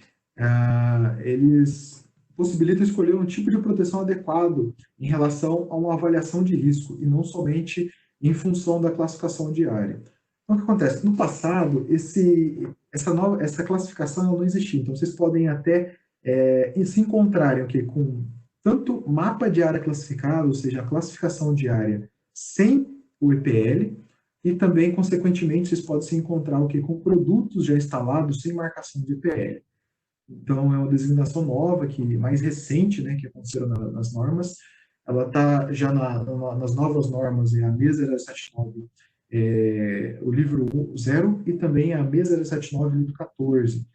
eles possibilitam escolher um tipo de proteção adequado em relação a uma avaliação de risco e não somente em função da classificação de área. Então, o que acontece? No passado, essa classificação não existia. Então, vocês podem até se encontrarem okay, com tanto mapa de área classificada, ou seja, a classificação de área sem o EPL, e também, consequentemente, vocês podem se encontrar okay, com produtos já instalados sem marcação de EPL. Então, é uma designação nova, mais recente, né, que aconteceu nas normas. Ela está já nas novas normas, a mesa 079, o livro 0, e também a mesa 079, livro 14,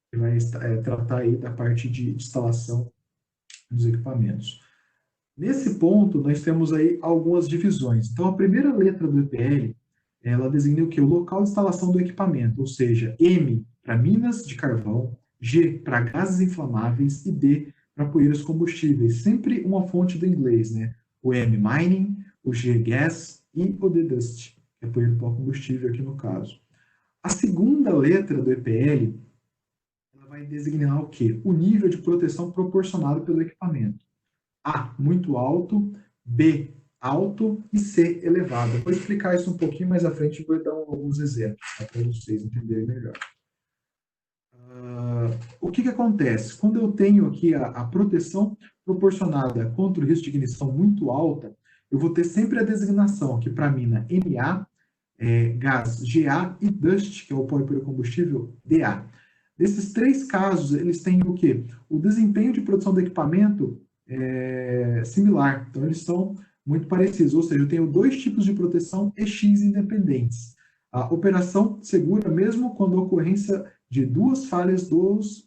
que vai tratar aí da parte de instalação dos equipamentos. Nesse ponto, nós temos aí algumas divisões. Então, a primeira letra do EPL, ela designa o que? O local de instalação do equipamento, ou seja, M para minas de carvão, G para gases inflamáveis e D para poeiras combustíveis. Sempre uma fonte do inglês, né? O M, mining, o G, gas e o D, dust, que é poeira pó combustível aqui no caso. A segunda letra do EPL, ela vai designar o quê? O nível de proteção proporcionado pelo equipamento. A, muito alto, B, alto e C, elevado. Eu vou explicar isso um pouquinho mais à frente e vou dar alguns exemplos para vocês entenderem melhor. O que acontece? Quando eu tenho aqui a proteção proporcionada contra o risco de ignição muito alta, eu vou ter sempre a designação aqui para a mina MA, gás GA e dust, que é o pó e combustível, DA. Nesses três casos, eles têm o quê? O desempenho de produção do equipamento similar. Então, eles são muito parecidos. Ou seja, eu tenho dois tipos de proteção EX independentes. A operação segura mesmo quando a ocorrência de duas falhas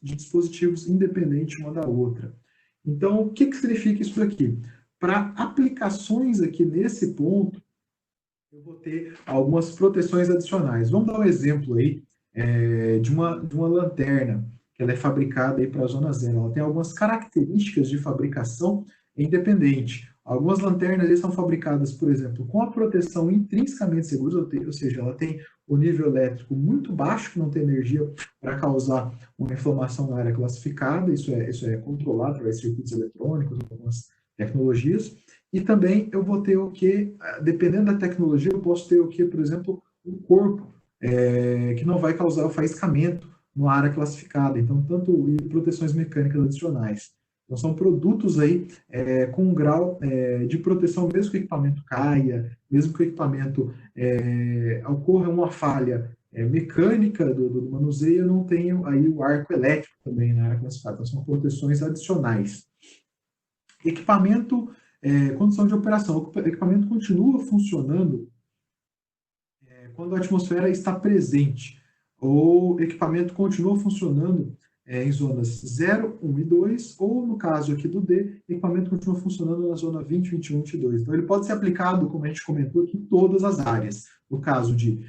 de dispositivos independentes uma da outra. Então, o que significa isso aqui? Para aplicações aqui nesse ponto, eu vou ter algumas proteções adicionais. Vamos dar um exemplo aí de uma lanterna, que ela é fabricada aí para a zona zero. Ela tem algumas características de fabricação independente. Algumas lanternas são fabricadas, por exemplo, com a proteção intrinsecamente segura, ou seja, ela tem o nível elétrico muito baixo, que não tem energia para causar uma inflamação na área classificada. Isso é controlado através de circuitos eletrônicos, algumas tecnologias. E também eu vou ter o que, dependendo da tecnologia, eu posso ter o que, por exemplo, um corpo que não vai causar faiscamento numa área classificada. Então, tanto e proteções mecânicas adicionais. Então, são produtos aí com um grau de proteção, mesmo que o equipamento caia, mesmo que o equipamento ocorra uma falha mecânica do manuseio, eu não tenho aí o arco elétrico também na área classificada. Então, são proteções adicionais. Equipamento, condição de operação. O equipamento continua funcionando quando a atmosfera está presente. O equipamento continua funcionando em zonas 0, 1 e 2, ou no caso aqui do D, o equipamento continua funcionando na zona 20, 21 e 22. Então, ele pode ser aplicado, como a gente comentou aqui, em todas as áreas. No caso de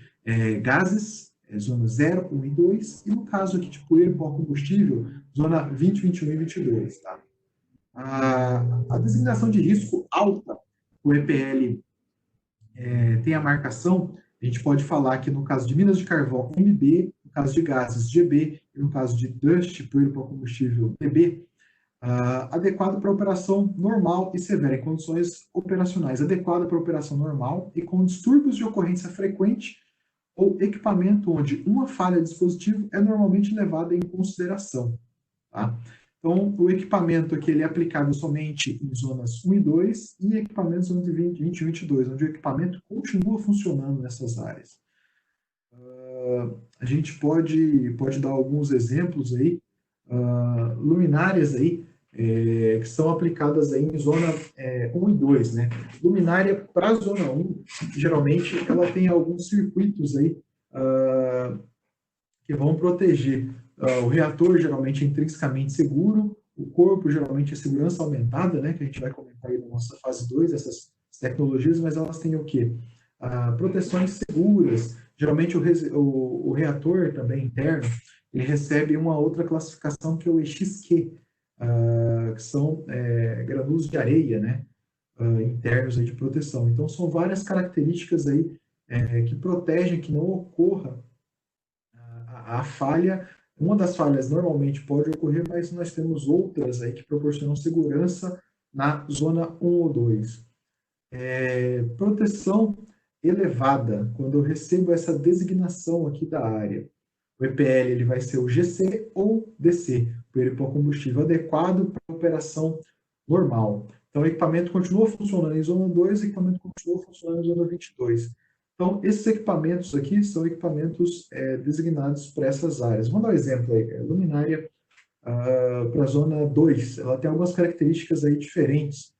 gases, zona 0, 1 e 2, e no caso aqui de poeira e pó combustível, zona 20, 21 e 22. Tá? A designação de risco alta, o EPL tem a marcação, a gente pode falar que no caso de minas de carvão, MB, no caso de gases, GB, e no caso de dust, poeira para combustível, DB, adequado para operação normal e severa, em condições operacionais, adequado para operação normal e com distúrbios de ocorrência frequente ou equipamento onde uma falha de dispositivo é normalmente levada em consideração. Tá? Então, o equipamento aqui ele é aplicável somente em zonas 1 e 2 e equipamentos zonas 20, 20 e 22, onde o equipamento continua funcionando nessas áreas. A gente pode dar alguns exemplos aí, luminárias aí, que são aplicadas aí em zona 1 e 2, né? Luminária para a zona 1, geralmente, ela tem alguns circuitos aí que vão proteger o reator, geralmente é intrinsecamente seguro, o corpo, geralmente é segurança aumentada, né? Que a gente vai comentar aí na nossa fase 2, essas tecnologias, mas elas têm o quê? Proteções seguras, geralmente o reator também interno, ele recebe uma outra classificação que é o EXQ, que são granulos de areia, né, internos aí de proteção. Então, são várias características aí que protegem que não ocorra a falha. Uma das falhas normalmente pode ocorrer, mas nós temos outras aí que proporcionam segurança na zona 1 ou 2. Proteção elevada, quando eu recebo essa designação aqui da área. O EPL ele vai ser o GC ou DC, poeira para combustível adequado para a operação normal. Então, o equipamento continua funcionando em zona 2, o equipamento continua funcionando em zona 22. Então, esses equipamentos aqui são equipamentos designados para essas áreas. Vamos dar um exemplo aí. Luminária para a zona 2, ela tem algumas características aí diferentes,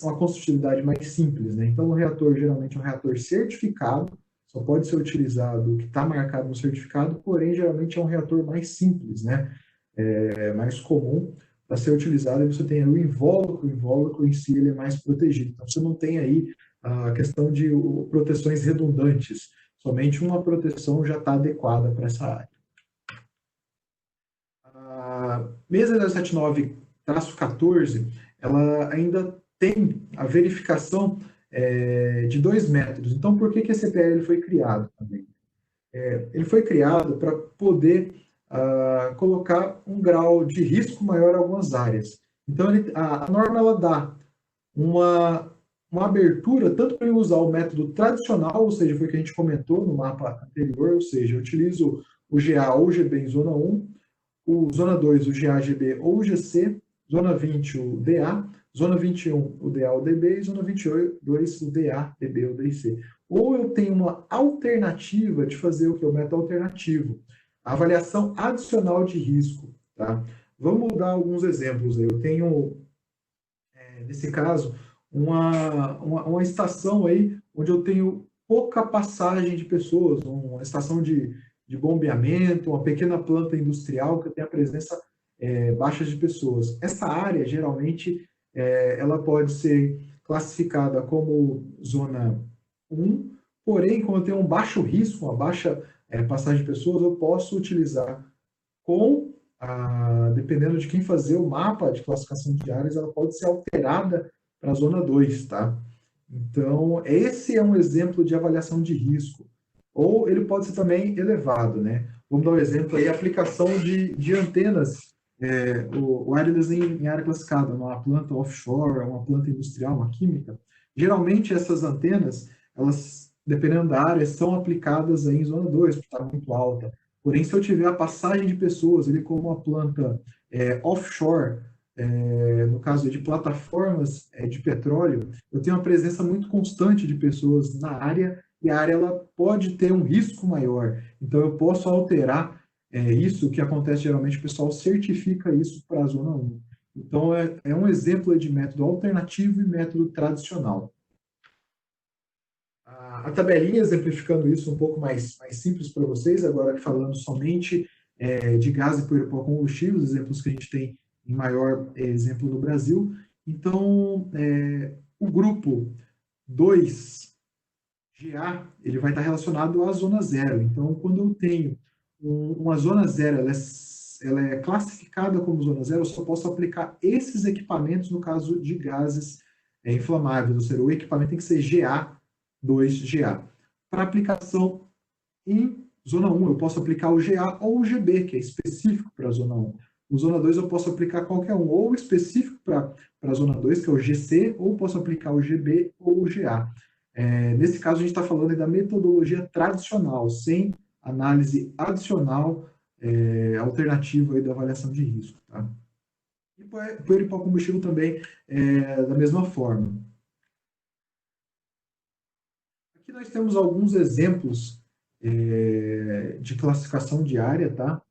uma construtividade mais simples, né? Então, o reator geralmente é um reator certificado, só pode ser utilizado o que está marcado no certificado, porém, geralmente é um reator mais simples, né? Mais comum para ser utilizado, e você tem o invólucro em si ele é mais protegido. Então, você não tem aí a questão de proteções redundantes, somente uma proteção já está adequada para essa área. A mesa 079-14, ela ainda tem a verificação de 2 métodos. Então, por que esse EPL foi criado também? Ele foi criado para poder colocar um grau de risco maior em algumas áreas. Então, a norma ela dá uma abertura tanto para usar o método tradicional, ou seja, foi o que a gente comentou no mapa anterior, ou seja, eu utilizo o GA ou GB em zona 1, o zona 2, o GA-GB ou o GC, zona 20, o DA, zona 21, o DA ou DB, e zona 22, o DA, DB ou DC. Ou eu tenho uma alternativa de fazer o que? O método alternativo. A avaliação adicional de risco. Tá? Vamos dar alguns exemplos. Eu tenho, nesse caso, uma estação aí onde eu tenho pouca passagem de pessoas, uma estação de bombeamento, uma pequena planta industrial que tem a presença baixa de pessoas. Essa área, geralmente, ela pode ser classificada como zona 1, porém, como eu tenho um baixo risco, uma baixa passagem de pessoas, eu posso utilizar dependendo de quem fazer o mapa de classificação de áreas, ela pode ser alterada para a zona 2, tá? Então, esse é um exemplo de avaliação de risco. Ou ele pode ser também elevado, né? Vamos dar um exemplo aí, aplicação de antenas o áreas em área classificada, uma planta offshore, uma planta industrial, uma química, geralmente essas antenas, elas, dependendo da área, são aplicadas aí em zona 2, porque está muito alta. Porém, se eu tiver a passagem de pessoas, ele como uma planta offshore, no caso de plataformas de petróleo, eu tenho uma presença muito constante de pessoas na área e a área ela pode ter um risco maior. Então, eu posso alterar isso que acontece geralmente, o pessoal certifica isso para a zona 1. Então, é um exemplo de método alternativo e método tradicional. A tabelinha exemplificando isso um pouco mais simples para vocês, agora falando somente de gás e combustível, os exemplos que a gente tem em maior exemplo no Brasil. Então, o grupo 2GA, ele vai estar relacionado à zona zero. Então, quando eu tenho uma zona zero, ela é classificada como zona zero, eu só posso aplicar esses equipamentos no caso de gases inflamáveis, ou seja, o equipamento tem que ser GA2GA. Para aplicação em zona 1, eu posso aplicar o GA ou o GB, que é específico para a zona 1. No zona 2, eu posso aplicar qualquer um, ou específico para a zona 2, que é o GC, ou posso aplicar o GB ou o GA. Nesse caso, a gente está falando da metodologia tradicional, sem análise adicional alternativa aí da avaliação de risco. Tá? E poeira e pó combustível também da mesma forma. Aqui nós temos alguns exemplos de classificação de área, tá?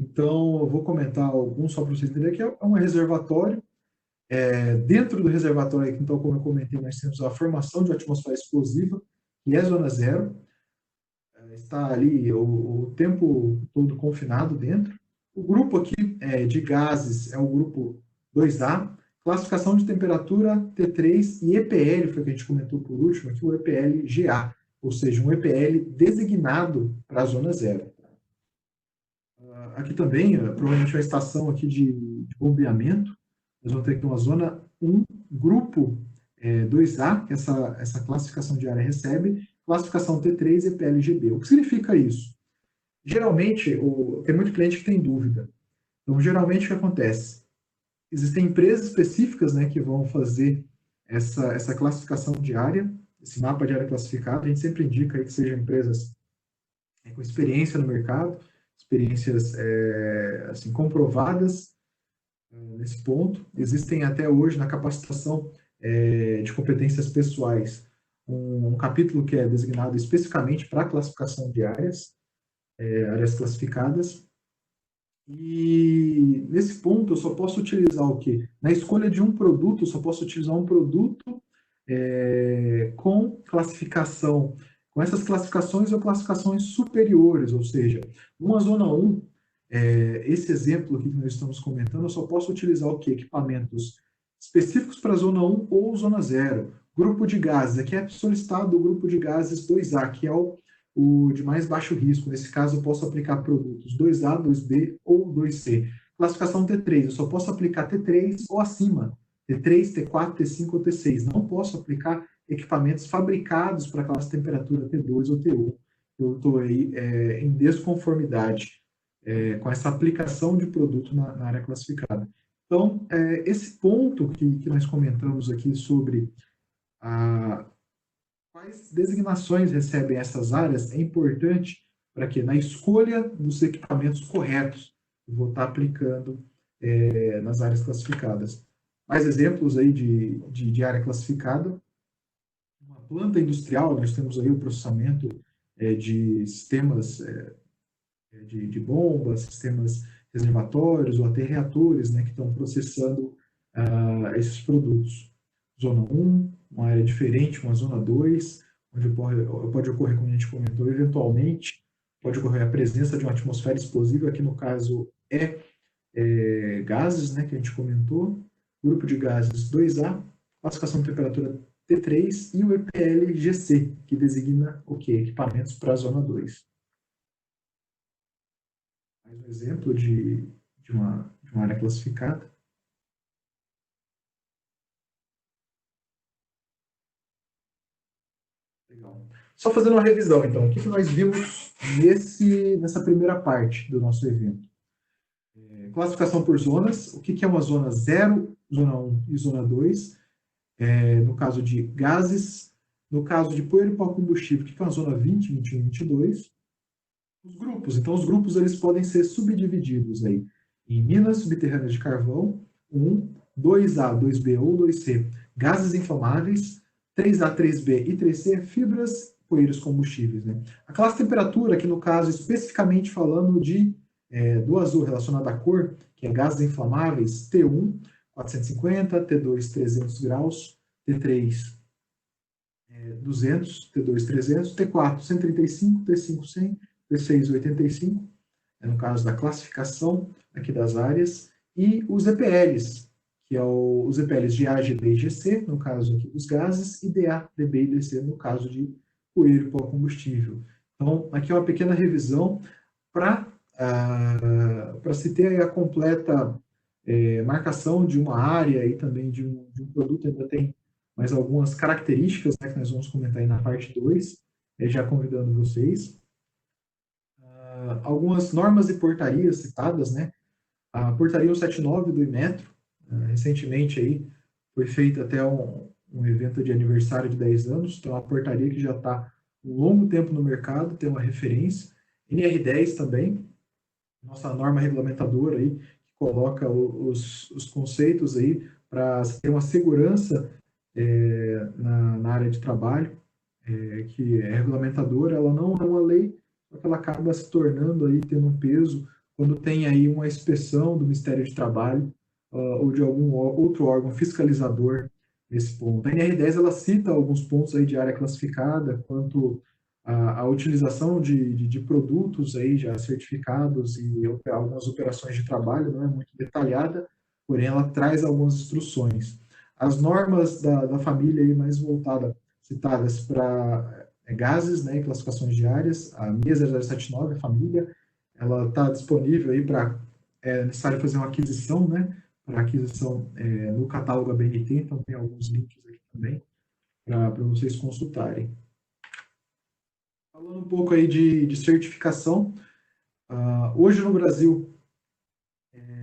Então, eu vou comentar alguns só para vocês entenderem que é um reservatório. Dentro do reservatório, aqui, então, como eu comentei, nós temos a formação de uma atmosfera explosiva, que é zona zero. Está ali o tempo todo confinado dentro. O grupo aqui de gases é o grupo 2A, classificação de temperatura T3 e EPL, foi o que a gente comentou por último, aqui o EPL-GA, ou seja, um EPL designado para a zona zero. Aqui também, provavelmente uma estação aqui de bombeamento, nós vamos ter aqui uma zona 1, grupo 2A, que essa classificação de área recebe, classificação T3 e EPL-GB. O que significa isso? Geralmente, tem muito cliente que tem dúvida. Então, geralmente, o que acontece? Existem empresas específicas, né, que vão fazer essa classificação de área, esse mapa de área classificada. A gente sempre indica aí que sejam empresas com experiência no mercado, experiências assim, comprovadas nesse ponto. Existem até hoje na capacitação de competências pessoais um capítulo que é designado especificamente para a classificação de áreas, áreas classificadas. E nesse ponto eu só posso utilizar o quê? Na escolha de um produto, eu só posso utilizar um produto com classificação, com essas classificações ou classificações superiores, ou seja, uma zona 1, esse exemplo aqui que nós estamos comentando, eu só posso utilizar o quê? Equipamentos específicos para a zona 1 ou zona 0. Grupo de gases, aqui é solicitado o grupo de gases 2A, que é o de mais baixo risco. Nesse caso, eu posso aplicar produtos 2A, 2B ou 2C. Classificação T3, eu só posso aplicar T3 ou acima. T3, T4, T5 ou T6. Não posso aplicar equipamentos fabricados para classe temperatura T2 ou T1. Eu estou aí em desconformidade com essa aplicação de produto na área classificada. Então, esse ponto que nós comentamos aqui sobre quais designações recebem essas áreas é importante para que na escolha dos equipamentos corretos eu vou estar aplicando nas áreas classificadas. Mais exemplos aí de área classificada. Uma planta industrial, nós temos aí o processamento de sistemas de bombas, sistemas reservatórios ou até reatores, né, que estão processando esses produtos. Zona 1, uma área diferente, uma zona 2, onde pode ocorrer, como a gente comentou, eventualmente, pode ocorrer a presença de uma atmosfera explosiva, que no caso gases, né, que a gente comentou, grupo de gases 2A, classificação de temperatura T3 e o EPL-GC, que designa o quê? Equipamentos para a zona 2. Mais um exemplo de uma área classificada. Legal. Só fazendo uma revisão, então, o que nós vimos nessa primeira parte do nosso evento? Classificação por zonas. O que é uma zona 0, zona 1 e zona 2? No caso de gases. No caso de poeira e pó combustível, o que é uma zona 20, 21 e 22? Os grupos. Então, os grupos eles podem ser subdivididos aí em minas subterrâneas de carvão, 1, 2A, 2B ou 2C, gases inflamáveis, 3A, 3B e 3C, fibras, poeiras combustíveis. Né? A classe temperatura, aqui no caso, especificamente falando do azul relacionado à cor, que é gases inflamáveis, T1, 450, T2, 300 graus, T3, 200, T2, 300, T4, 135, T5, 100, T6, 85, no caso da classificação aqui das áreas, e os EPLs, que é os EPLs de A, GB e GC, no caso aqui dos gases, e DA, DB e DC, no caso de poeira e pó combustível. Então, aqui é uma pequena revisão para se ter a completa marcação de uma área e também de um produto. Ainda tem mais algumas características, né, que nós vamos comentar aí na parte 2, já convidando vocês. Algumas normas e portarias citadas, né? A portaria 179 do Inmetro, recentemente aí foi feito até um evento de aniversário de 10 anos, então a portaria que já está um longo tempo no mercado, tem uma referência. NR10 também, nossa norma regulamentadora aí, que coloca os conceitos aí para ter uma segurança na área de trabalho, que é regulamentadora, ela não é uma lei, só que ela acaba se tornando aí, tendo um peso, quando tem aí uma inspeção do Ministério de Trabalho ou de algum outro órgão fiscalizador nesse ponto. A NR10 ela cita alguns pontos aí de área classificada, quanto a utilização de produtos aí já certificados e algumas operações de trabalho, não é muito detalhada, porém ela traz algumas instruções. As normas da família aí mais citadas para gases, né, e classificações de áreas, a MIA 0079, a família, ela está disponível aí para, é necessário fazer uma aquisição, né, para aquisição no catálogo ABNT, então tem alguns links aqui também para vocês consultarem. Falando um pouco aí de certificação, hoje no Brasil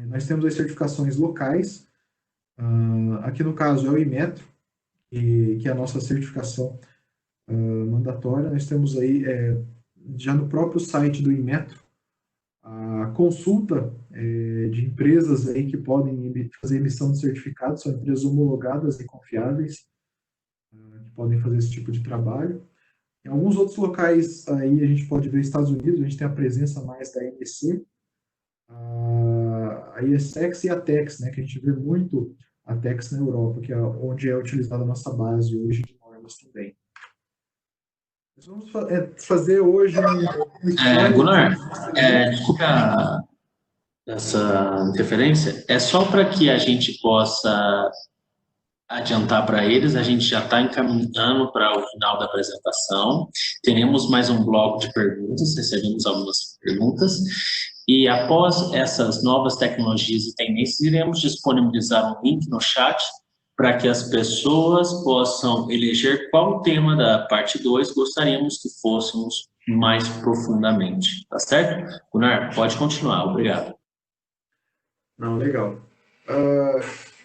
nós temos as certificações locais, aqui no caso é o Inmetro, que é a nossa certificação mandatória. Nós temos aí, já no próprio site do Inmetro, a consulta de empresas aí que podem fazer emissão de certificados, são empresas homologadas e confiáveis, que podem fazer esse tipo de trabalho. Em alguns outros locais aí a gente pode ver Estados Unidos, a gente tem a presença mais da EBC, a IESEX e a TEX, né, que a gente vê muito a TEX na Europa, que é onde é utilizada a nossa base hoje de normas também. Nós vamos fazer hoje...
Gunnar, desculpa essa interferência, é só para que a gente possa adiantar para eles, a gente já está encaminhando para o final da apresentação, teremos mais um bloco de perguntas, recebemos algumas perguntas, e após essas novas tecnologias e tendências, iremos disponibilizar um link no chat para que as pessoas possam eleger qual tema da parte 2 gostaríamos que fôssemos mais profundamente, tá certo? Gunnar, pode continuar, obrigado.
Não, legal. A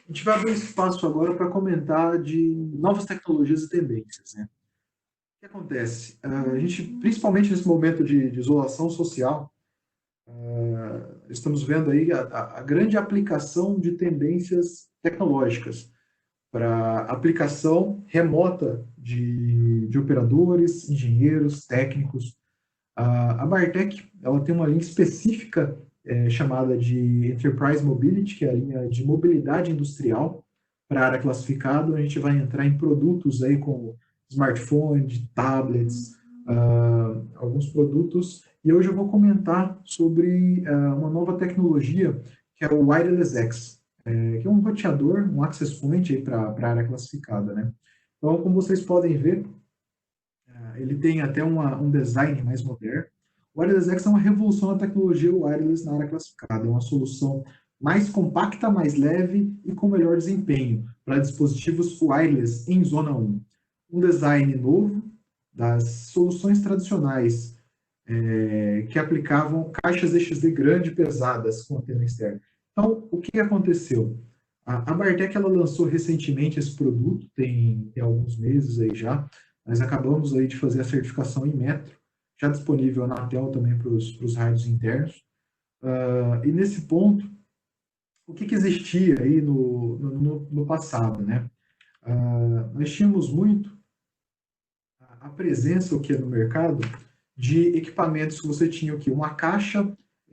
gente vai abrir espaço agora para comentar de novas tecnologias e tendências, né? O que acontece? A gente, principalmente nesse momento de isolação social, estamos vendo aí a grande aplicação de tendências tecnológicas para aplicação remota de operadores, engenheiros, técnicos. A Bartec ela tem uma linha específica chamada de Enterprise Mobility, que é a linha de mobilidade industrial para a área classificada. A gente vai entrar em produtos aí como smartphones, tablets, alguns produtos. E hoje eu vou comentar sobre uma nova tecnologia que é o Wireless X, que é um roteador, um access point para a área classificada, né? Então, como vocês podem ver, ele tem até um design mais moderno. O Wireless X é uma revolução na tecnologia wireless na área classificada. É uma solução mais compacta, mais leve e com melhor desempenho para dispositivos wireless em zona 1. Um design novo das soluções tradicionais que aplicavam caixas EXD grande pesadas com antena externa. Então, o que aconteceu? A Bartec ela lançou recentemente esse produto, tem alguns meses aí já, nós acabamos aí de fazer a certificação em metro, já disponível na Anatel também para os rádios internos. E nesse ponto, o que existia aí no passado, né? Nós tínhamos muito a presença o que no mercado de equipamentos que você tinha o que uma caixa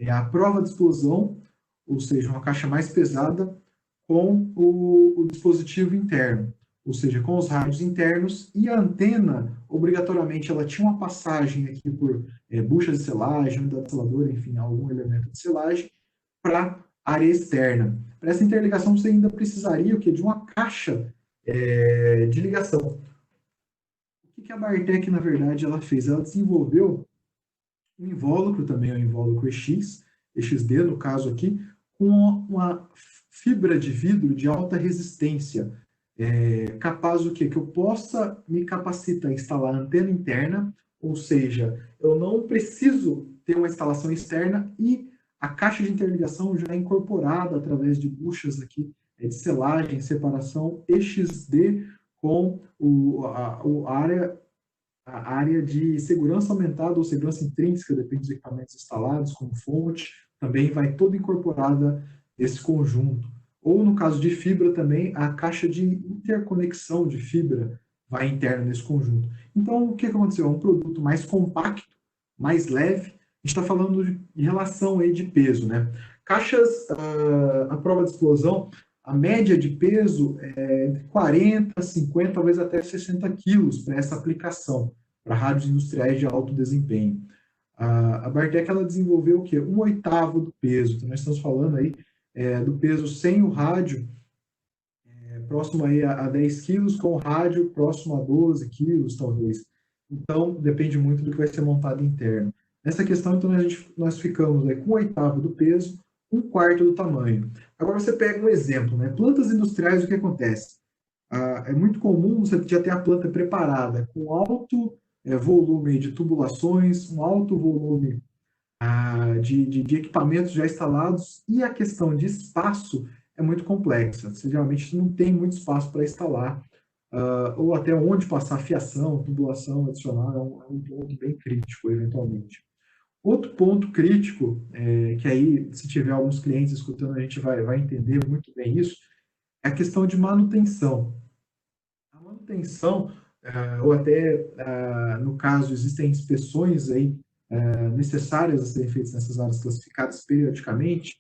à prova de explosão, ou seja, uma caixa mais pesada com o dispositivo interno, ou seja, com os rádios internos, e a antena, obrigatoriamente, ela tinha uma passagem aqui por buchas de selagem, unidade de selador, enfim, algum elemento de selagem, para a área externa. Para essa interligação, você ainda precisaria o quê? De uma caixa de ligação. O que a Bartec, na verdade, ela fez? Ela desenvolveu um invólucro também, o invólucro EXD, no caso aqui, com uma fibra de vidro de alta resistência, capaz o quê? Que eu possa me capacitar a instalar antena interna, ou seja, eu não preciso ter uma instalação externa e a caixa de interligação já é incorporada através de buchas aqui de selagem, separação EXD com a área de segurança aumentada ou segurança intrínseca, depende dos equipamentos instalados, como fonte, também vai toda incorporada nesse conjunto. Ou no caso de fibra também, a caixa de interconexão de fibra vai interna nesse conjunto. Então, o que aconteceu? É um produto mais compacto, mais leve. A gente está falando de relação aí de peso, né? Caixas, a prova de explosão, a média de peso é entre 40, 50, talvez até 60 quilos para essa aplicação, para rádios industriais de alto desempenho. A Bartec ela desenvolveu o quê? 1/8 do peso. Então, nós estamos falando aí do peso sem o rádio, próximo aí a 10 quilos, com o rádio próximo a 12 quilos, talvez. Então, depende muito do que vai ser montado interno. Nessa questão, então, nós ficamos aí com 1/8 do peso, 1/4 do tamanho. Agora, você pega um exemplo, né? Plantas industriais, o que acontece? É muito comum você já ter a planta preparada com alto volume de tubulações, um alto volume de equipamentos já instalados, e a questão de espaço é muito complexa. Você geralmente não tem muito espaço para instalar, ou até onde passar fiação, tubulação adicional, é um ponto bem crítico, eventualmente. Outro ponto crítico, que aí, se tiver alguns clientes escutando, a gente vai entender muito bem isso, é a questão de manutenção. A manutenção, ou até, no caso, existem inspeções aí, necessárias a serem feitas nessas áreas classificadas periodicamente.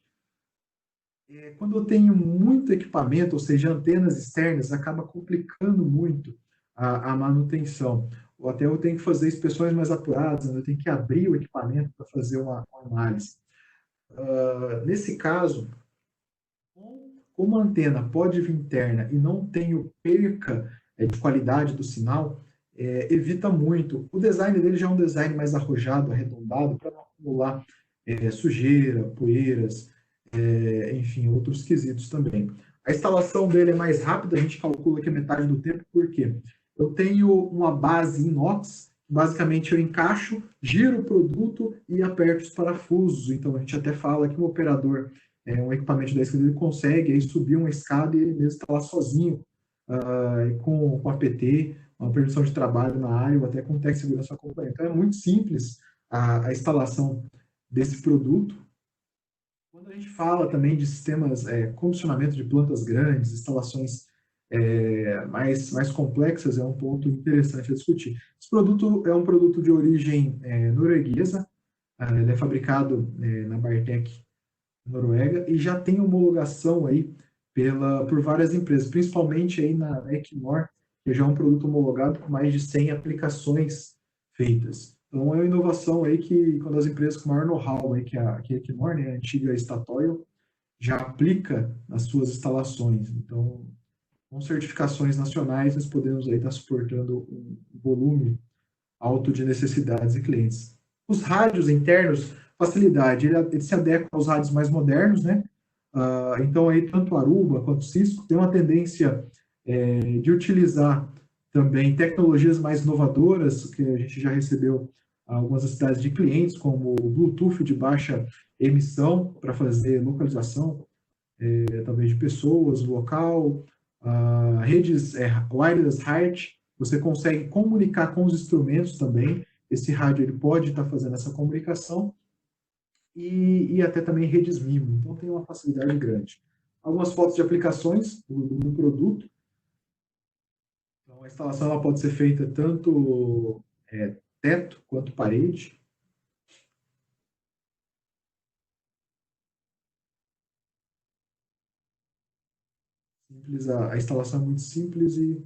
Quando eu tenho muito equipamento, ou seja, antenas externas, acaba complicando muito a manutenção. Ou até eu tenho que fazer inspeções mais apuradas, eu tenho que abrir o equipamento para fazer uma análise. Nesse caso, como a antena pode vir interna e não tenho perca de qualidade do sinal, evita muito. O design dele já é um design mais arrojado, arredondado, para não acumular sujeira, poeiras, enfim, outros quesitos também. A instalação dele é mais rápida, a gente calcula que é metade do tempo, por quê? Eu tenho uma base inox, basicamente eu encaixo, giro o produto e aperto os parafusos. Então, a gente até fala que um operador, um equipamento da escada, ele consegue aí subir uma escada e ele mesmo instalar sozinho, com APT, uma permissão de trabalho na área, ou até com Tec Segurança acompanhando. Então, é muito simples a instalação desse produto. Quando a gente fala também de sistemas, comissionamento de plantas grandes, instalações mais complexas, é um ponto interessante a discutir. Esse produto é um produto de origem norueguesa, ele é fabricado na Bartec Noruega e já tem homologação aí por várias empresas, principalmente aí na Equinor, que já é um produto homologado com mais de 100 aplicações feitas. Então, é uma inovação aí que, quando as empresas com maior know-how, aí, que a Equinor, né, a antiga Statoil, já aplica nas suas instalações. Então, com certificações nacionais, nós podemos aí estar suportando um volume alto de necessidades e clientes. Os rádios internos, facilidade, ele se adequa aos rádios mais modernos, né? Então, aí, tanto Aruba quanto Cisco tem uma tendência de utilizar também tecnologias mais inovadoras, que a gente já recebeu algumas necessidades de clientes, como o Bluetooth de baixa emissão para fazer localização, talvez de pessoas, local, redes wireless HART, você consegue comunicar com os instrumentos também, esse rádio ele pode estar fazendo essa comunicação, e até também redes MIMO, então tem uma facilidade grande. Algumas fotos de aplicações do produto. Então, a instalação ela pode ser feita tanto teto quanto parede. Simples, a instalação é muito simples e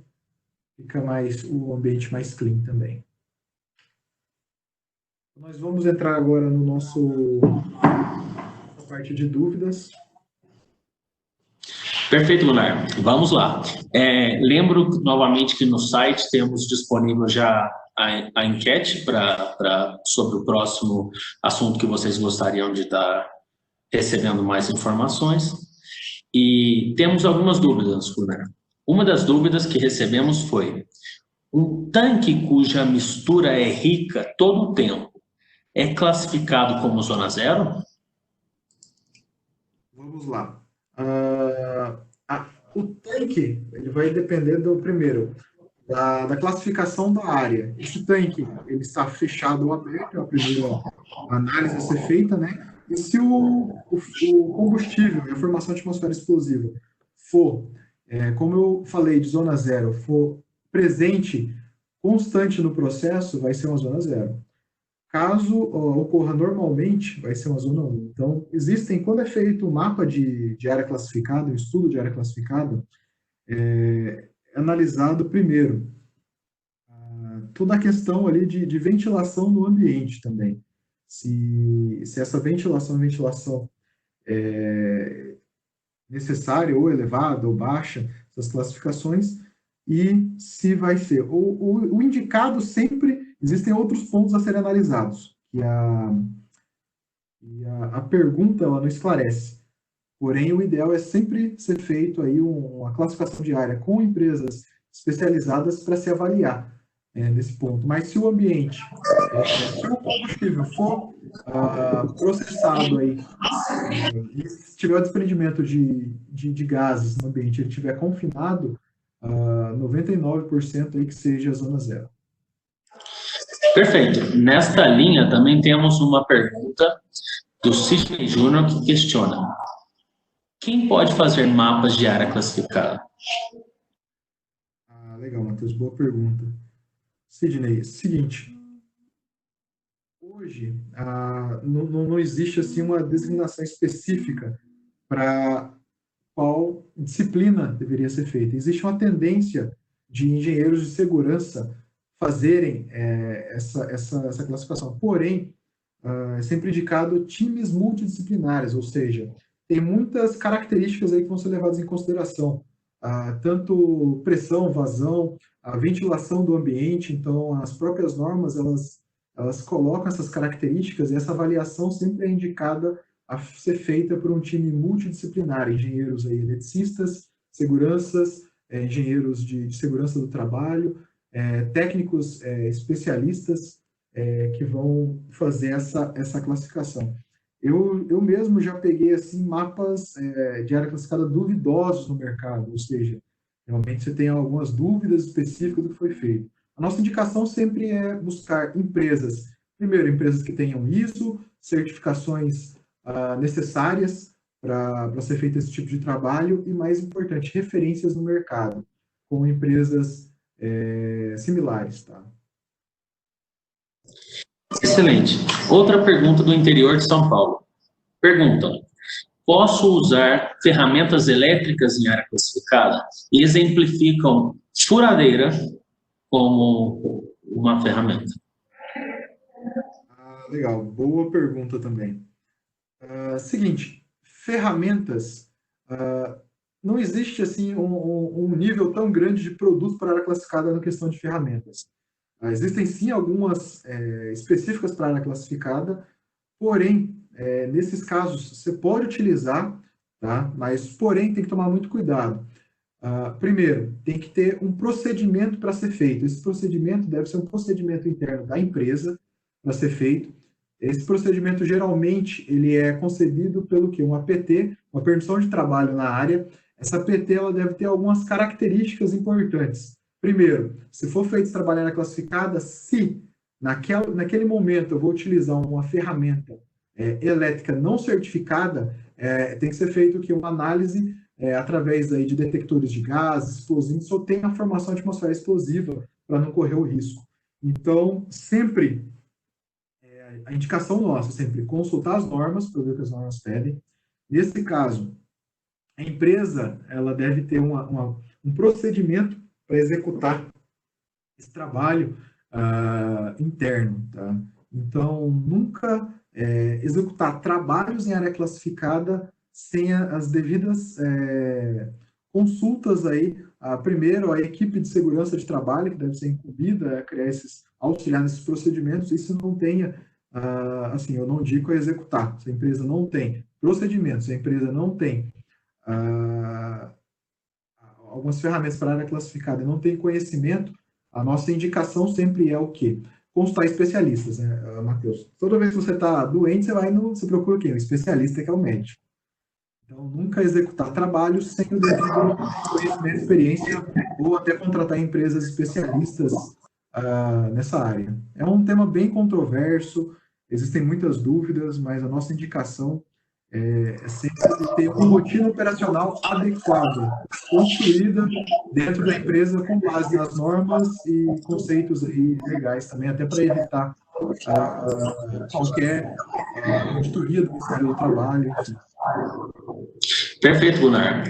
fica o ambiente mais clean também. Nós vamos entrar agora no a parte de dúvidas.
Perfeito, Lunar. Vamos lá. Lembro novamente que no site temos disponível já a enquete sobre o próximo assunto que vocês gostariam de estar recebendo mais informações. E temos algumas dúvidas, Lunar. Uma das dúvidas que recebemos foi: um tanque cuja mistura é rica todo o tempo é classificado como zona zero?
Vamos lá. O tanque ele vai depender primeiro da classificação da área. Esse tanque ele está fechado ou aberto, é a primeira análise a ser feita, né? E se o combustível e a formação de atmosfera explosiva for, como eu falei, de zona zero, for presente, constante no processo, vai ser uma zona zero. Caso ocorra normalmente, vai ser uma zona 1. Então, quando é feito um mapa de área classificada, um estudo de área classificada, é analisado primeiro toda a questão ali de ventilação no ambiente também. Se essa ventilação é necessária ou elevada ou baixa, essas classificações, e se vai ser. O indicado sempre, existem outros pontos a serem analisados, e a pergunta ela não esclarece. Porém, o ideal é sempre ser feito aí uma classificação de área com empresas especializadas para se avaliar nesse ponto. Mas se o ambiente, se o combustível for processado aí, e se tiver o desprendimento de gases no ambiente, ele estiver confinado, 99% aí que seja a zona zero.
Perfeito. Nesta linha também temos uma pergunta do Sidney Júnior que questiona: quem pode fazer mapas de área classificada?
Legal, Matheus, boa pergunta. Sidney, seguinte, hoje não existe assim uma designação específica para qual disciplina deveria ser feita. Existe uma tendência de engenheiros de segurança fazerem essa classificação. Porém, é sempre indicado times multidisciplinares, ou seja, tem muitas características aí que vão ser levadas em consideração, tanto pressão, vazão, a ventilação do ambiente. Então, as próprias normas, elas colocam essas características e essa avaliação sempre é indicada a ser feita por um time multidisciplinar, engenheiros aí, eletricistas, seguranças, engenheiros de segurança do trabalho, técnicos especialistas que vão fazer essa classificação. Eu mesmo já peguei assim mapas de área classificada duvidosos no mercado, ou seja, realmente você tem algumas dúvidas específicas do que foi feito. A nossa indicação sempre é buscar primeiro, empresas que tenham ISO, certificações necessárias para ser feito esse tipo de trabalho e, mais importante, referências no mercado, com empresas similares. Tá?
Excelente. Outra pergunta do interior de São Paulo. Perguntam: posso usar ferramentas elétricas em área classificada? E exemplificam furadeira como uma ferramenta.
Legal, boa pergunta também. Seguinte, ferramentas, não existe assim um nível tão grande de produto para área classificada na questão de ferramentas. Existem sim algumas específicas para área classificada, porém, nesses casos você pode utilizar, tá? Mas porém tem que tomar muito cuidado. Primeiro, tem que ter um procedimento para ser feito. Esse procedimento deve ser um procedimento interno da empresa, para ser feito. Esse procedimento, geralmente, ele é concebido pelo quê? Uma PT, uma permissão de trabalho na área. Essa PT ela deve ter algumas características importantes. Primeiro, se for feito esse trabalho na área classificada, se naquele momento eu vou utilizar uma ferramenta elétrica não certificada, tem que ser feito aqui uma análise através aí de detectores de gases, explosivos, só tem a formação de atmosfera explosiva para não correr o risco. Então, sempre, a indicação nossa é sempre consultar as normas, para ver o que as normas pedem. Nesse caso, a empresa ela deve ter um procedimento para executar esse trabalho interno. Tá? Então, nunca executar trabalhos em área classificada sem as devidas consultas aí. Primeiro, a equipe de segurança de trabalho, que deve ser incumbida a criar auxiliar nesses procedimentos, e se não tenha, assim, eu não digo a executar. Se a empresa não tem procedimentos, se a empresa não tem algumas ferramentas para a área classificada e não tem conhecimento, a nossa indicação sempre é o quê? Consultar especialistas, né, Matheus? Toda vez que você está doente, você procura quem? O especialista, que é o médico. Então, nunca executar trabalhos sem o devido conhecimento, experiência, ou até contratar empresas especialistas nessa área. É um tema bem controverso, existem muitas dúvidas, mas a nossa indicação é sempre ter uma rotina operacional adequada, construída dentro da empresa com base nas normas e conceitos aí legais também, até para evitar qualquer auditoria do Ministério do Trabalho. Enfim.
Perfeito, Gunnar.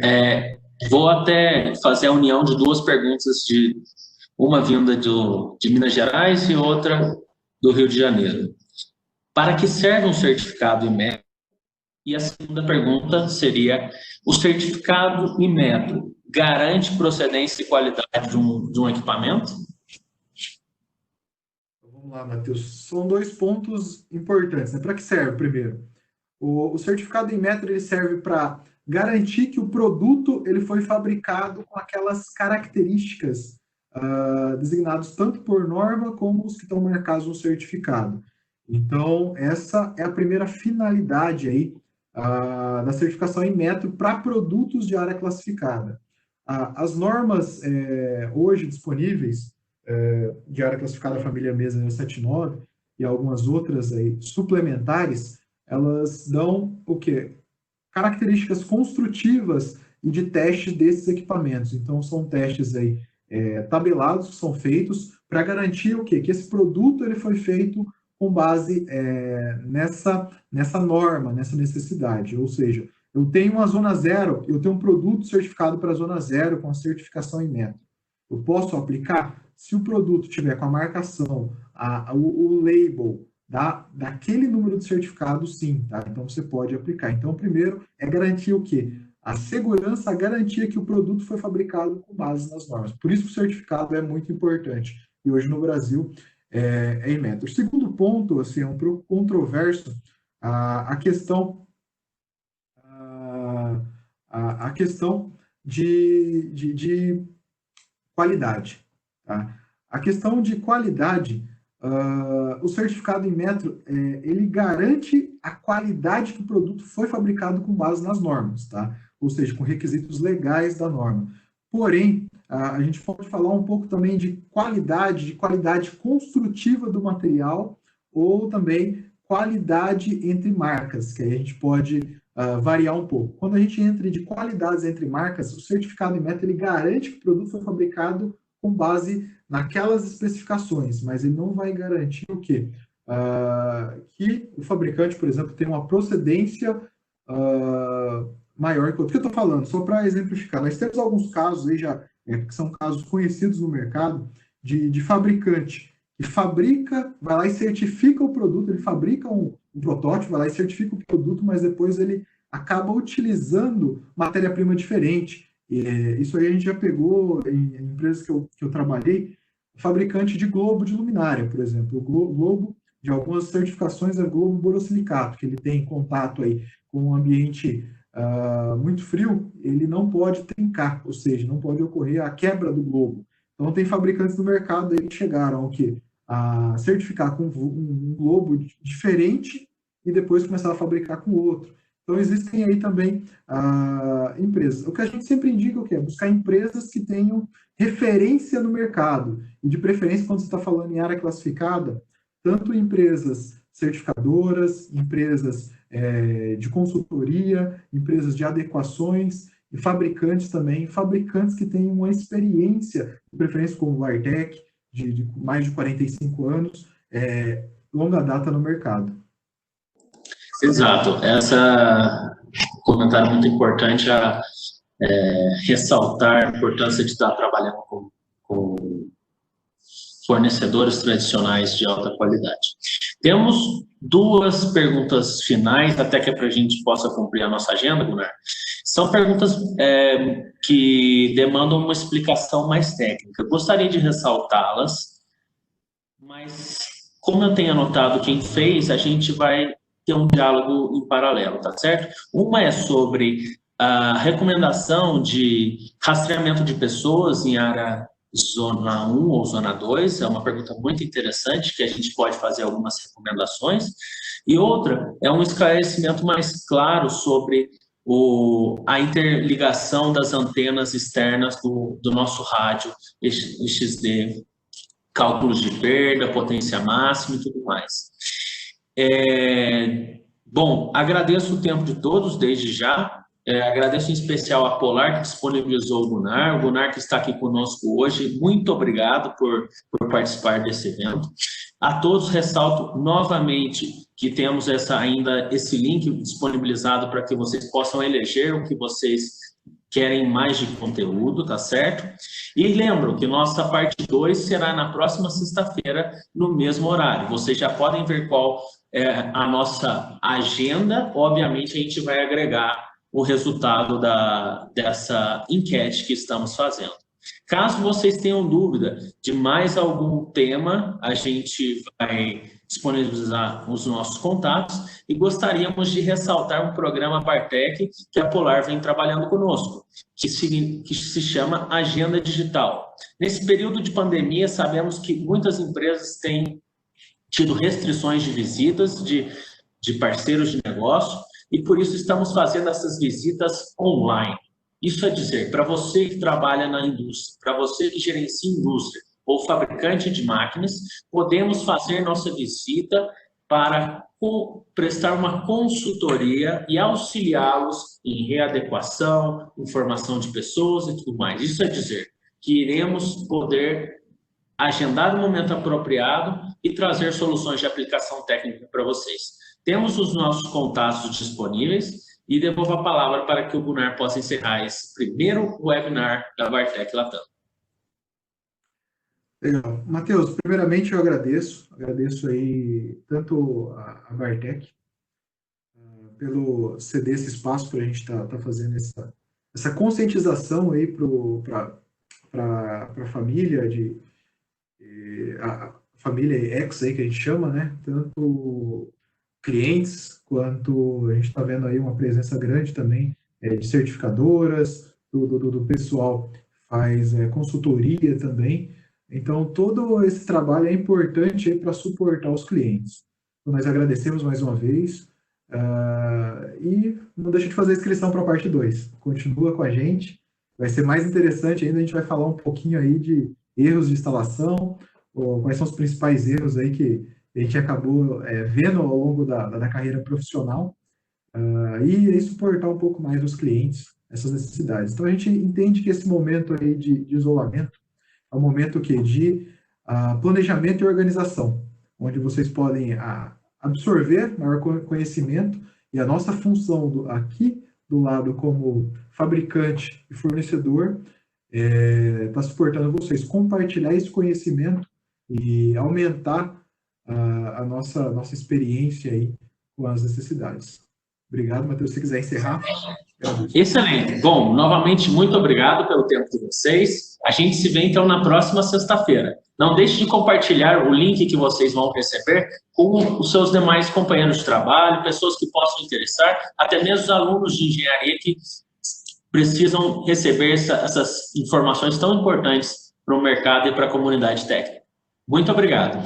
Vou até fazer a união de duas perguntas, uma vinda de Minas Gerais e outra do Rio de Janeiro. Para que serve um certificado Inmetro? E a segunda pergunta seria: o certificado Inmetro garante procedência e qualidade de um equipamento?
Vamos lá, Matheus. São dois pontos importantes. Né? Para que serve, primeiro? O certificado Inmetro ele serve para garantir que o produto ele foi fabricado com aquelas características designadas tanto por norma como os que estão marcados no certificado. Então, essa é a primeira finalidade aí da certificação Inmetro para produtos de área classificada. As normas hoje disponíveis de área classificada família MES 079 e algumas outras aí, suplementares, elas dão o quê? Características construtivas e de teste desses equipamentos. Então, são testes aí tabelados que são feitos para garantir o quê? Que esse produto ele foi feito com base nessa norma, nessa necessidade. Ou seja, eu tenho uma zona zero, eu tenho um produto certificado para a zona zero com a certificação Inmetro. Eu posso aplicar? Se o produto tiver com a marcação, o label daquele número de certificado, sim, tá? Então você pode aplicar. Então, primeiro é garantir o quê? A segurança, a garantia que o produto foi fabricado com base nas normas. Por isso que o certificado é muito importante. E hoje no Brasil é Inmetro. O segundo ponto, assim, é um pouco controverso, a questão de qualidade. Tá? A questão de qualidade, o certificado Inmetro, ele garante a qualidade que o produto foi fabricado com base nas normas, tá? Ou seja, com requisitos legais da norma. Porém, a gente pode falar um pouco também de qualidade construtiva do material ou também qualidade entre marcas, que aí a gente pode variar um pouco. Quando a gente entra de qualidades entre marcas, o certificado Inmetro ele garante que o produto foi fabricado com base naquelas especificações, mas ele não vai garantir o quê? Que o fabricante, por exemplo, tenha uma procedência maior que o outro. O que eu estou falando? Só para exemplificar, nós temos alguns casos aí já, que são casos conhecidos no mercado, de fabricante que fabrica, vai lá e certifica o produto, ele fabrica um protótipo, vai lá e certifica o produto, mas depois ele acaba utilizando matéria-prima diferente. Isso aí a gente já pegou em empresas que eu trabalhei, fabricante de globo de luminária, por exemplo. O globo, de algumas certificações, é globo borosilicato, que ele tem contato aí com um ambiente muito frio, ele não pode trincar, ou seja, não pode ocorrer a quebra do globo. Então, tem fabricantes no mercado aí que chegaram ao quê? a certificar com um globo diferente e depois começar a fabricar com outro. Então, existem aí também empresas. O que a gente sempre indica é o quê? Buscar empresas que tenham referência no mercado. E, de preferência, quando você está falando em área classificada, tanto empresas certificadoras, empresas de consultoria, empresas de adequações, e fabricantes também, fabricantes que tenham uma experiência, de preferência como o Artec, de mais de 45 anos, longa data no mercado.
Exato. Essa comentário muito importante a ressaltar a importância de estar trabalhando com fornecedores tradicionais de alta qualidade. Temos duas perguntas finais, até que é para a gente possa cumprir a nossa agenda, Gunnar. São perguntas que demandam uma explicação mais técnica. Eu gostaria de ressaltá-las, mas como eu tenho anotado quem fez, a gente vai ter um diálogo em paralelo, tá certo? Uma é sobre a recomendação de rastreamento de pessoas em área Zona 1 ou Zona 2, é uma pergunta muito interessante, que a gente pode fazer algumas recomendações. E outra é um esclarecimento mais claro sobre a interligação das antenas externas do nosso rádio XD, cálculos de perda, potência máxima e tudo mais. Bom, agradeço o tempo de todos desde já. Agradeço em especial a Polar, que disponibilizou o Gunnar que está aqui conosco hoje. Muito obrigado por participar desse evento. A todos ressalto novamente que temos ainda esse link disponibilizado para que vocês possam eleger o que vocês querem mais de conteúdo, tá certo? E lembro que nossa parte 2 será na próxima sexta-feira, no mesmo horário. Vocês já podem ver qual é a nossa agenda. Obviamente, a gente vai agregar o resultado dessa enquete que estamos fazendo. Caso vocês tenham dúvida de mais algum tema, a gente vai disponibilizar os nossos contatos e gostaríamos de ressaltar um programa Bartec que a Polar vem trabalhando conosco, que se chama Agenda Digital. Nesse período de pandemia, sabemos que muitas empresas têm tido restrições de visitas de parceiros de negócio e por isso estamos fazendo essas visitas online. Isso é dizer, para você que trabalha na indústria, para você que gerencia indústria ou fabricante de máquinas, podemos fazer nossa visita para prestar uma consultoria e auxiliá-los em readequação, informação de pessoas e tudo mais. Isso é dizer que iremos poder agendar o momento apropriado e trazer soluções de aplicação técnica para vocês. Temos os nossos contatos disponíveis e devolvo a palavra para que o Gunnar possa encerrar esse primeiro webinar da Bartec Latam.
Legal. Matheus, primeiramente eu agradeço aí tanto a Bartec pelo ceder esse espaço para a gente estar fazendo essa conscientização aí para a família, a família X aí que a gente chama, né? Tanto clientes, quanto a gente está vendo aí uma presença grande também de certificadoras, do pessoal que faz consultoria também. Então, todo esse trabalho é importante para suportar os clientes. Então, nós agradecemos mais uma vez e não deixa de fazer a inscrição para a parte 2. Continua com a gente, vai ser mais interessante ainda, a gente vai falar um pouquinho aí de erros de instalação, quais são os principais erros aí que a gente acabou vendo ao longo da carreira profissional e suportar um pouco mais os clientes, essas necessidades. Então, a gente entende que esse momento aí de isolamento é um momento de planejamento e organização, onde vocês podem absorver maior conhecimento e a nossa função aqui do lado como fabricante e fornecedor está suportando vocês compartilhar esse conhecimento e aumentar a nossa experiência aí com as necessidades. Obrigado, Matheus. Se você quiser encerrar.
Excelente. Bom, novamente, muito obrigado pelo tempo de vocês. A gente se vê, então, na próxima sexta-feira. Não deixe de compartilhar o link que vocês vão receber com os seus demais companheiros de trabalho, pessoas que possam interessar, até mesmo os alunos de engenharia que precisam receber essas informações tão importantes para o mercado e para a comunidade técnica. Muito obrigado.